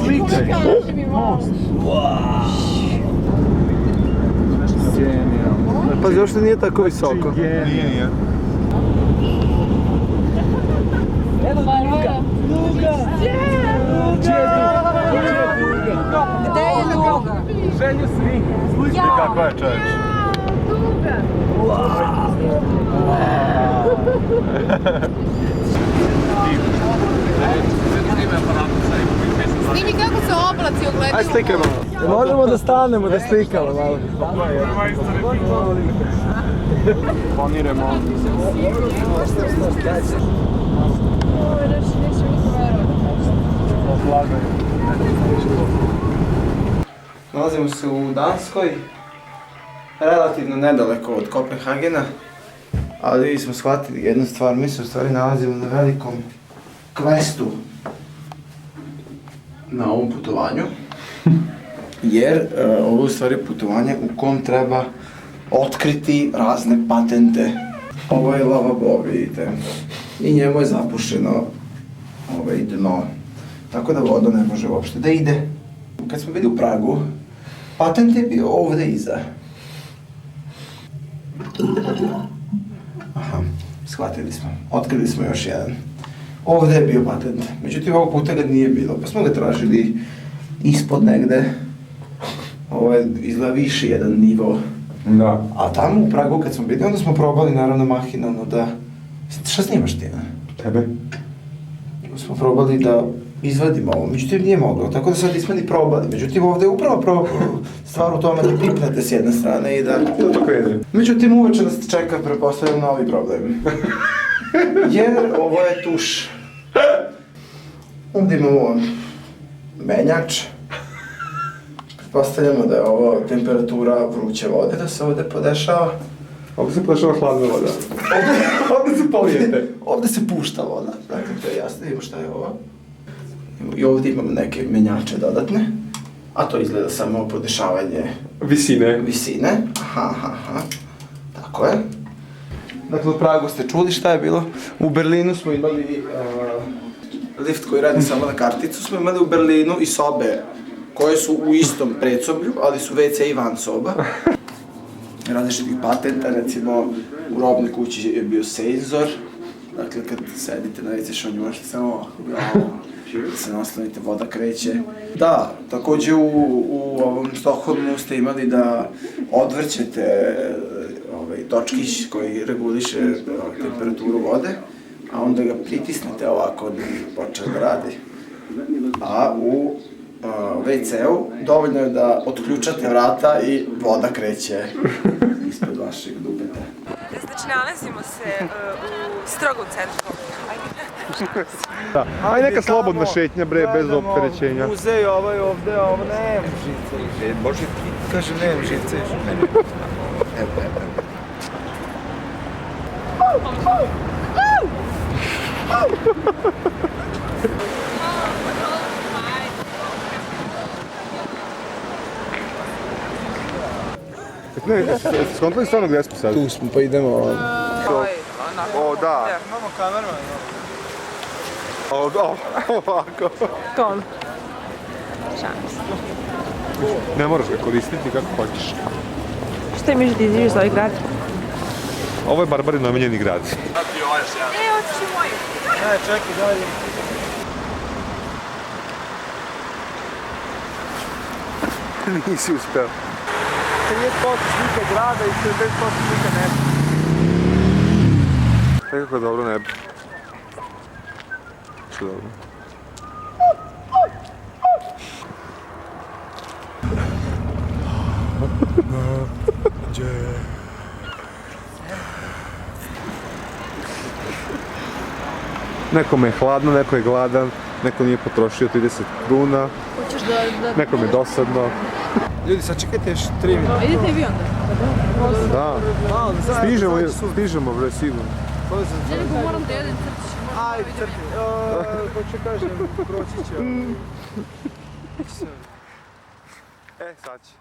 Slikaj. Pa zašto nije tako visoko? Nije. Luga! Gde je Luga? Ženju svi. Slušajte kakva je čovječ. Luga! Snimi kako se oblaci ogledaju. Ajde slikaj malo. Možemo da stanemo da slikamo malo. Planiramo. Nalazimo se u Danskoj, relativno nedaleko od Kopenhagena, ali smo shvatili jednu stvar, mi se u stvari nalazimo na velikom questu na ovom putovanju, jer ovo je u stvari putovanje u kom treba otkriti razne patente. Ovo je lavabo, vidite, i njemu je zapušeno dno, tako da voda ne može uopšte da ide. Kad smo bili u Pragu, patent je bio ovde iza. Aha, shvatili smo, otkrili smo još jedan. Ovde je bio patent, međutim ovog puta ga nije bilo, pa smo ga tražili ispod negde. Ovo je izgleda više jedan nivo. Da. A tamo u Pragu kad smo bili, onda smo probali naravno mahinalno da... Šta snimaš ti, ne? Tebe. Smo probali da izvadimo ovo, međutim nije moglo, tako da sad nismo ni probali. Međutim ovde je upravo stvar u tome da pipnete s jedne strane i da... Međutim uveče nas čeka, pretpostavljam, novi problem. Jer ovo je tuš. Ovdje imamo menjač. Pretpostavljamo da je ovo temperatura vruće vode, da se ovdje podešava. Ovdje se podešava hladna voda. Ovdje se pušta voda, dakle to je jasno, vidimo šta je ovo. I ovdje imamo neke menjače dodatne, a to izgleda samo podešavanje visine. Aha, tako je. Dakle, u Pragu ste čuli šta je bilo. U Berlinu smo imali lift koji radi samo na karticu, smo imali u Berlinu i sobe koje su u istom predsoblju, ali su WC i van soba. Različitih patenta, recimo u robnoj kući je bio senzor, dakle kad sedite na WC šonju možete samo da se naslonite, voda kreće. Da, takođe u ovom Stockholmu ste imali da odvrćete točkić koji reguliše temperaturu vode, a onda ga pritisnete ovako da počne da radi. A u WC-u dovoljno je da otključate vrata i voda kreće ispred vašeg dubeta. Znači, nalazimo se u strogom centru. Da, aj neka slobodna šetnja bre, bez opterećenja. Muzej ovaj ovde, ovo nema žice. Može ti kažem, nema žice. Ne, skontali stvarno gdje smo sad? Tu smo, pa idemo O, da. Imamo kamerman. Ovako. Ton. Ne moraš ga koristiti kako hoćeš. Šta imaš da izviš za ovaj grad? Ovo je Barbarin omiljeni grad. Otići moj. Ne, čekaj, dalje. Nisi uspeo. 30% slike grada i 40% slike neba. Nekako dobro nebo. Što dobro. Nekome je hladno, neko je gladan, neko nije potrošio 30 kruna, nekom je dosadno. Ljudi, sad čekajte još 3 minuta. A idete i vi onda? Da. Stižemo bre, sigurno. Željko, moram da jedem crtić. Ajde, crtić. Hoću kažem, proći će. Sad će.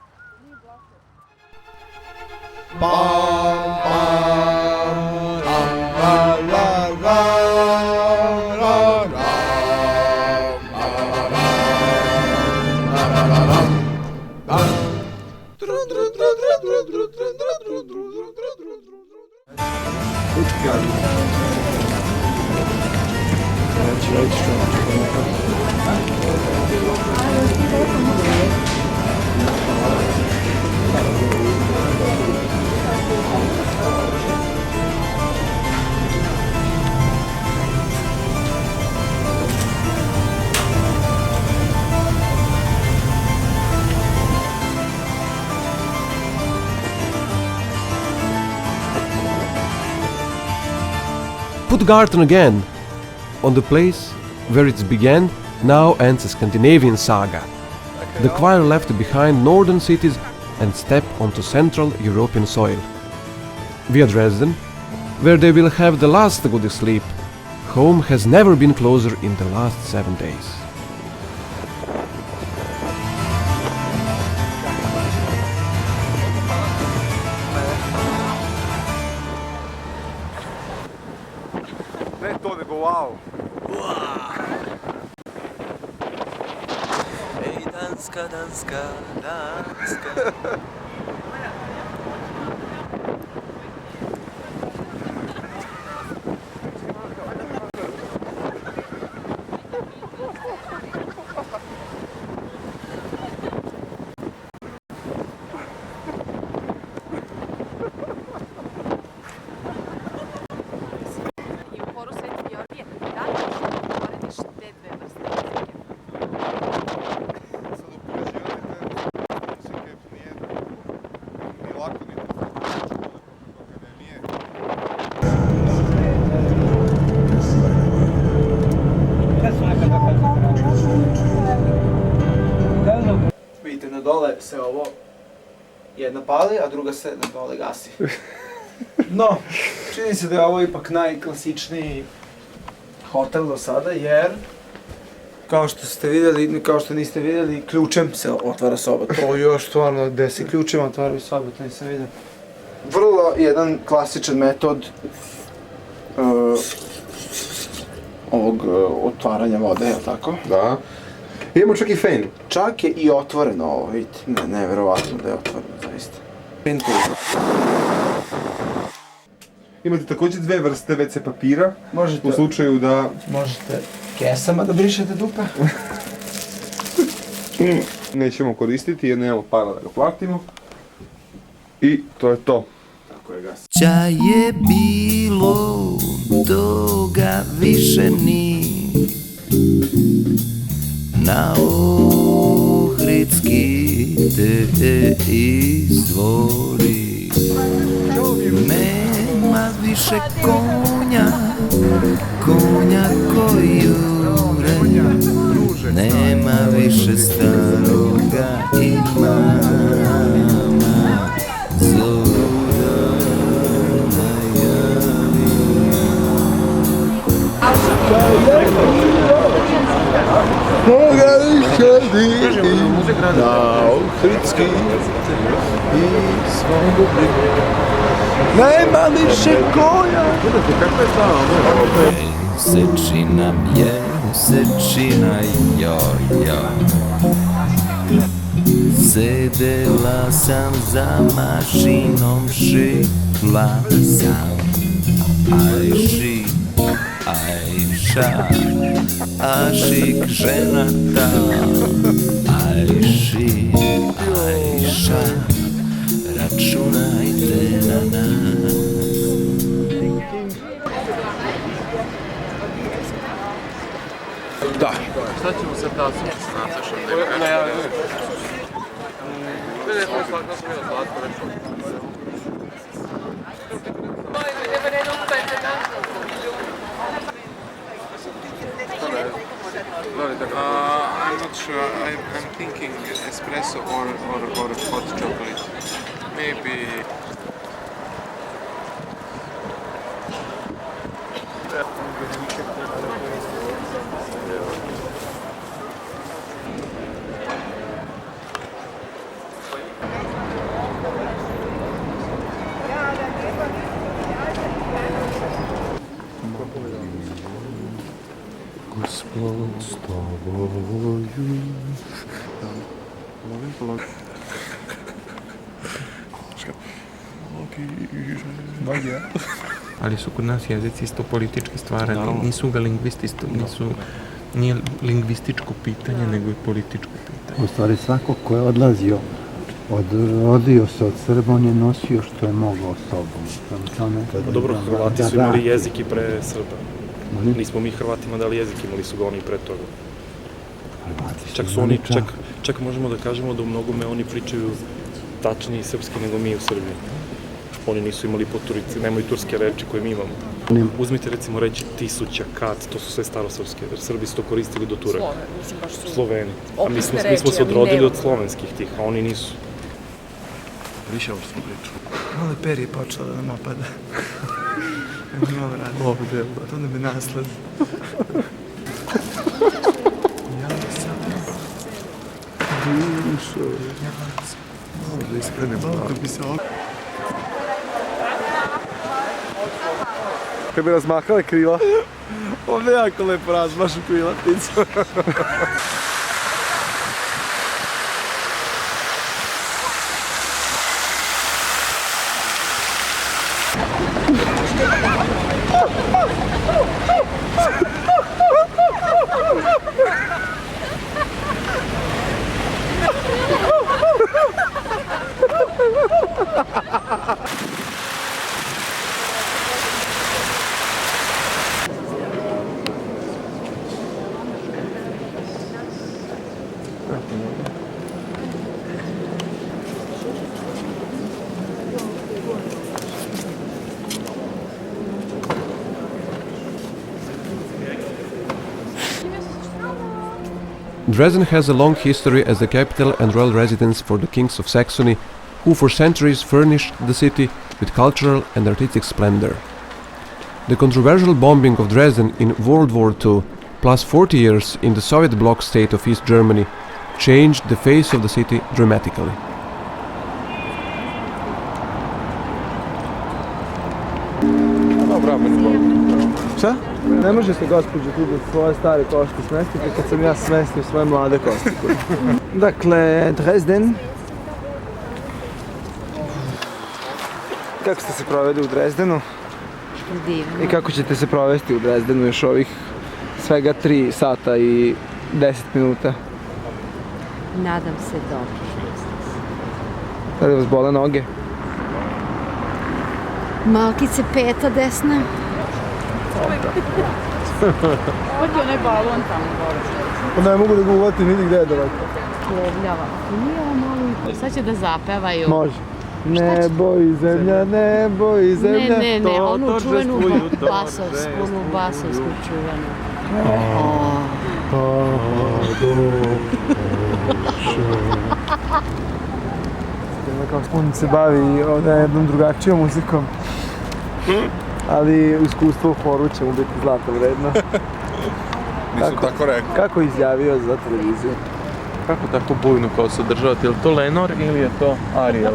Puttgarden again, on the place where it began, now ends a Scandinavian saga. The choir left behind northern cities and stepped onto Central European soil. Via Dresden, where they will have the last good sleep, home has never been closer in the last 7 days. Ne to, nego wow. Ej, Danska, Danska, Danska. Vidite, na dole se ovo jedna pali, a druga se na dole gasi. No, čini se da je ovo ipak najklasičniji hotel do sada, jer kao što ste vidjeli, kao što niste vidjeli, ključem se otvara soba. To još stvarno, gde se ključem otvaraju soba, to nisam vidio. Vrlo jedan klasičan metod ovog otvaranja vode, je li tako? Da. Imamo čak i fen. Čak je i otvoreno ovo, vidite. Neverovatno da je otvoreno, zaista. Imate također dve vrste WC papira. Možete. U slučaju da... Možete kesama da brišete dupe. Nećemo koristiti jer nemamo para da ga platimo. I to je to. Tako je gas. Ča je bilo, toga više ni. Na Ohridski te izvori. Nema više konja koji jure. Nema više staroga imama. Koga više di na Ohridski izvori. Nema više konja. Sečina je, sečina joj. Sedela sam za mašinom, šikla sam. Ajša, ašik ženata. Ajša, računajte na nas. Da. Šta ćemo sa tasom? Ne, ja ne. Ne, svakako sam bilo slatko, rekao. I'm not sure. I'm thinking espresso or hot chocolate. Maybe. Gospod s tobою. Ali su kod nas jezici isto politički stvarani, nisu ga lingvisti, nije lingvističko pitanje, nego je političko pitanje. U stvari svako ko je odlazio, rodio se od Srba, on je nosio što je mogao sobom. Dobro, Hrvati su imali jezik i pre Srba. Nismo mi Hrvatima dali jezik, imali su ga oni pre toga. Čak možemo da kažemo da u mnogome oni pričaju tačniji srpski nego mi u Srbiji. Oni nisu imali nemaju turske reči koje mi imamo. Uzmite recimo reći tisuća, kat, to su sve starosrpske, jer Srbi su to koristili do Turaka. Sloveni. A mi smo se odrodili od slovenskih tih, a oni nisu. Više ovo smo pričali. Mali Per je počela da nam opada. Malo radi. Ovdje, to ne bi nasled. Dušo. Malo da iskrenem. Malo da bi se ovdje. Kad bi razmahale krila. Ovdje jako lepo razmašu krila pticu. Dresden has a long history as the capital and royal residence for the kings of Saxony, who for centuries furnished the city with cultural and artistic splendor. The controversial bombing of Dresden in World War II, plus 40 years in the Soviet bloc state of East Germany, changed the face of the city dramatically. Dobra, šta? Ne može se gospođo tu da svoje stare kosti smestiti kad sam ja smestio svoje mlade kosti. Dakle, Dresden. Kako ste se proveli u Dresdenu? Divno. I kako ćete se provesti u Dresdenu još ovih svega 3 sata i 10 minuta? Nadam se dobro. Da li vas bole noge? Malkice peta desna. Ovdje onaj balon tamo gore. Pa ne mogu da ga uvatim, vidi gdje je daleko. Plovljava. Nije ovo malo... Sad će da zapevaju. Može. Nebo i zemlja, nebo i zemlja. Ne, onu čuvenu basovsku čuvenu. On se bavi jednom drugačijom muzikom. Ali iskustvo u horu će mu biti zlata vredno. Nisam tako rekao. Kako je izjavio za televiziju? Kako tako bujnu kosu državati? Je li to Lenor ili je to Ariel?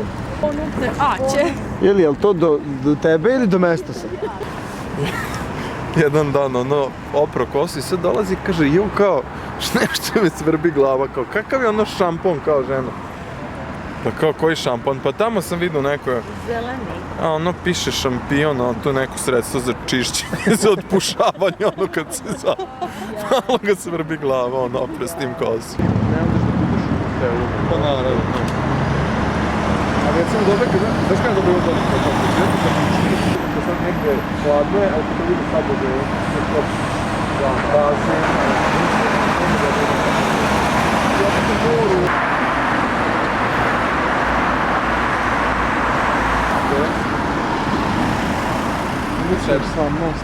Aće. Je li to do tebe ili do Mestosa? Jedan dan opro kosu i sad dolazi i kaže kao nešto mi svrbi glava, kao kakav je šampon kao žena? Pa kao koji šampon? Pa tamo sam vidio neko... Zeleni. Piše šampion, to je neko sredstvo za čišćenje, za otpušavanje, kad se malo ga svrbi glava, opre s tim kosu. Ne onda što budeš u telu. Pa naravno. A recimo znaš kada je dobro to da sad negdje hladno je, ali to vidim sad da je bazen. Ja sam moru.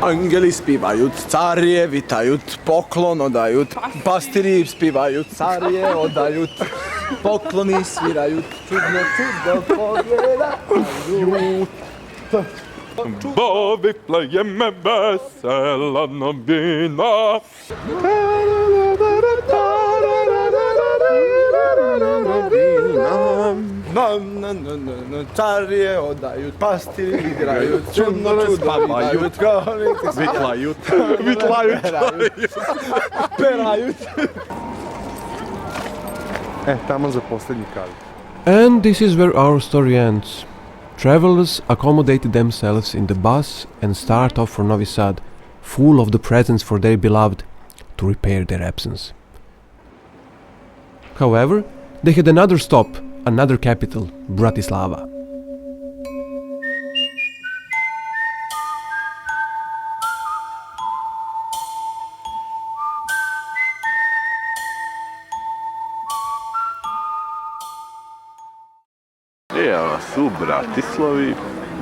Angeli spivaju, carije vitaju, poklon odaju, pastiri spivaju, carije odaju, pokloni sviraju, čudno pogledaju. Bovifleje me vesela novina. Carije odaju, pastiri igraju, čudno spavaju, vitlaju, peraju. Tamo za posljednji kavi. And this is where our story ends. Travelers accommodated themselves in the bus and start off for Novi Sad, full of the presents for their beloved, to repair their absence. However, they had another stop, another capital, Bratislava. Evo nas u Bratislavi,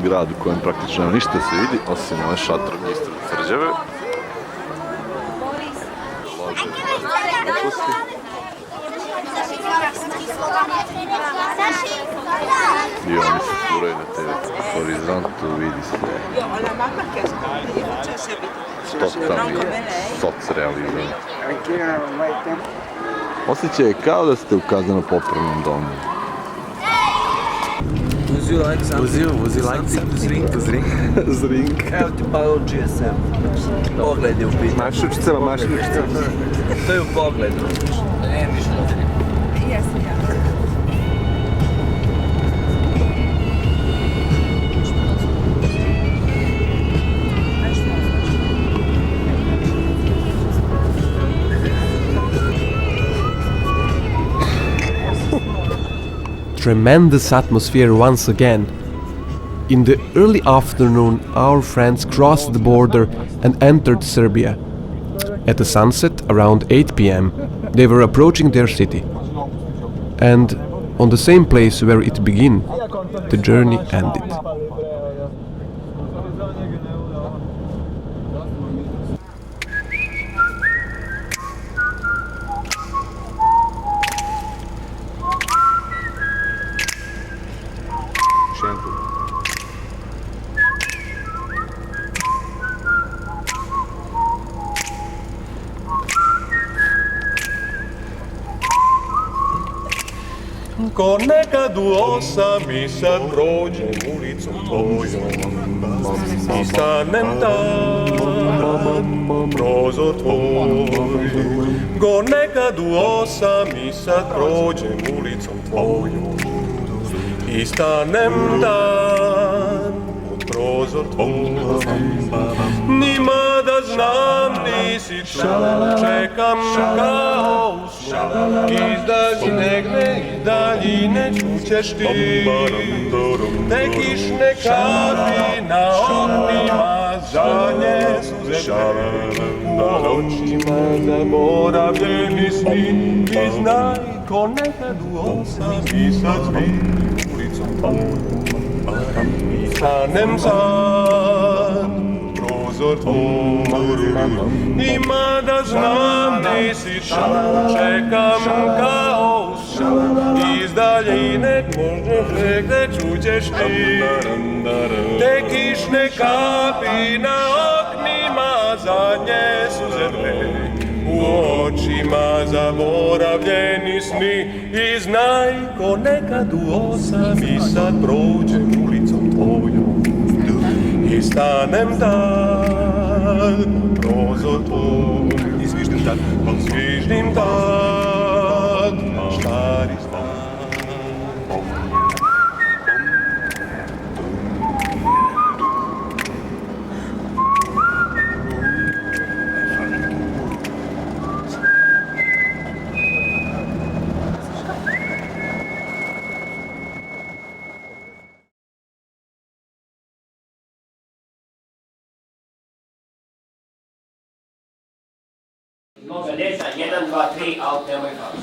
grad u kojem praktično ništa se vidi, osim ove šatrovnje ispred tvrđave. I oni se furaju na TV horizontu, vidi se totalni socrealizam. Osjećaj je kao da ste u kazneno-popravnom domu. Would you like Zrink? Zrink. Evo ti pa od GSM. Pogled je u pitanju. Mašučicama. To je u pogledu. Ne, više da te ne. Jesam ja. Tremendous atmosphere once again. In the early afternoon, our friends crossed the border and entered Serbia. At the sunset, around 8 p.m., they were approaching their city. And on the same place where it began, the journey ended. Ko nekad u 8 i sad prođem ulicom tvojom. I stanem tam, prozor tvoj. Go nekad u 8 i sad prođem ulicom tvojom. I stanem dan, pod prozor tvoj. Nima da znam, nisi tu, čekam kao u snu. Iz daljine čućeš ti, te kišne kapi na oknima, zadnje suze u očima, zaboravljeni sni. I znaj ko nekad u 8 i sad svi ulicom tvojom. I stanem sad, prozor tvoj. Nima da znam di si tu, čekam kao u snu. Iz daljine možeš negde čućeš ti, te kišne kapi na oknima, zadnje suze dve u očima, zaboravljeni sni. I znaj ko nekad u 8 i sad prođem ulicom tvojom. I stanem tad, prozor tvoj. I zviždim tad, štari stan. Noga desna, 1, 2, 3, alt, nemoj faš.